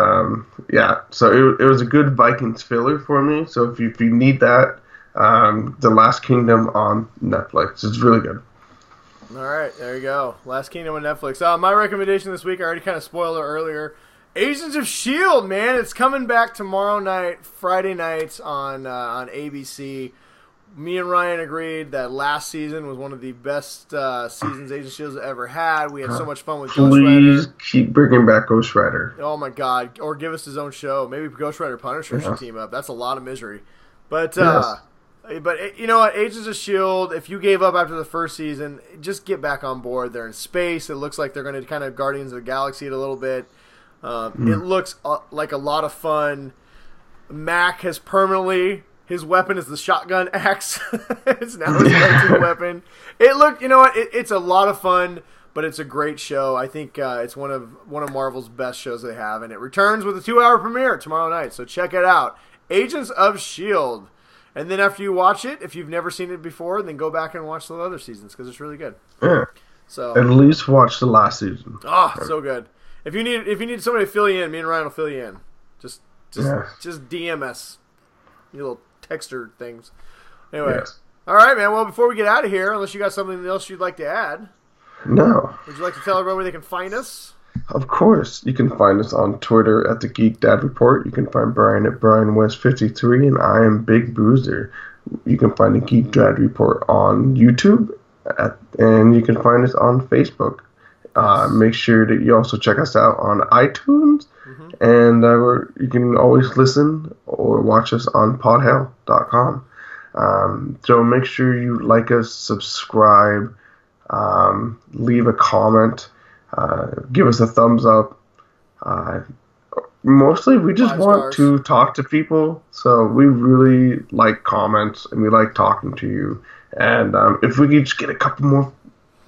yeah, so it was a good Vikings filler for me. So if you need that, The Last Kingdom on Netflix, it's really good. All right, there you go. Last Kingdom on Netflix. My recommendation this week, I already kind of spoiled it earlier. Agents of S.H.I.E.L.D., man. It's coming back tomorrow night, Friday nights on ABC. Me and Ryan agreed that last season was one of the best seasons Agents of S.H.I.E.L.D. ever had. We had so much fun with Ghost Rider. Please keep bringing back Ghost Rider. Oh, my God. Or give us his own show. Maybe Ghost Rider Punisher should team up. That's a lot of misery. But you know what? Agents of S.H.I.E.L.D., if you gave up after the first season, just get back on board. They're in space. It looks like they're going to kind of Guardians of the Galaxy it a little bit. It looks like a lot of fun. Mac has permanently, his weapon is the shotgun axe. It's now his go-to weapon. You know what? It's a lot of fun, but it's a great show. I think it's one of Marvel's best shows they have, and it returns with a 2-hour premiere tomorrow night. So check it out, Agents of S.H.I.E.L.D. And then after you watch it, if you've never seen it before, then go back and watch the other seasons because it's really good. Yeah. So at least watch the last season. Oh, so good. If you need somebody to fill you in, me and Ryan will fill you in. Just DM us. You little texter things. Anyway. Yes. All right, man. Well, before we get out of here, unless you got something else you'd like to add. No. Would you like to tell everybody where they can find us? Of course. You can find us on Twitter at the Geek Dad Report. You can find Brian at BrianWest53, and I am Big Bruiser. You can find the Geek Dad Report on YouTube, and you can find us on Facebook. Make sure that you also check us out on iTunes, and you can always listen or watch us on podhell.com. So make sure you like us, subscribe, leave a comment, give us a thumbs up. Mostly we just 5 want stars. to talk to people, so we really like comments and we like talking to you. And if we could just get a couple more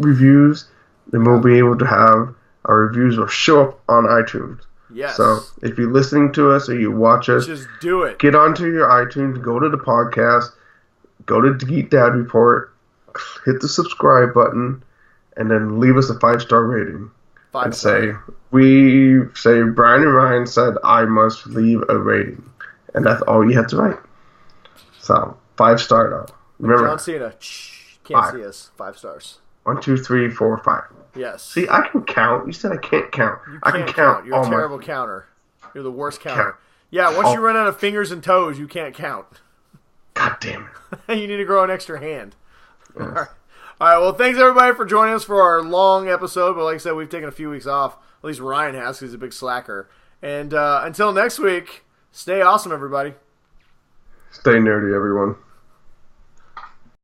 reviews, then we'll be able to have our reviews will show up on iTunes. Yes. So if you're listening to us or you watch us, just do it. Get onto your iTunes, go to the podcast, go to Geek Dad Report, hit the subscribe button, and then leave us a 5-star rating. 5 and stars. say Brian and Ryan said I must leave a rating, and that's all you have to write. So 5-star though. Remember, John Cena. Can't 5. see us. 5 stars. 1, 2, 3, 4, 5. Yes. See, I can count. You said I can't count. I can count. You're a terrible counter. You're the worst counter. Count. Yeah, once you run out of fingers and toes, you can't count. God damn it. You need to grow an extra hand. Yes. All right, well, thanks everybody for joining us for our long episode. But like I said, we've taken a few weeks off. At least Ryan has, because he's a big slacker. And until next week, stay awesome, everybody. Stay nerdy, everyone.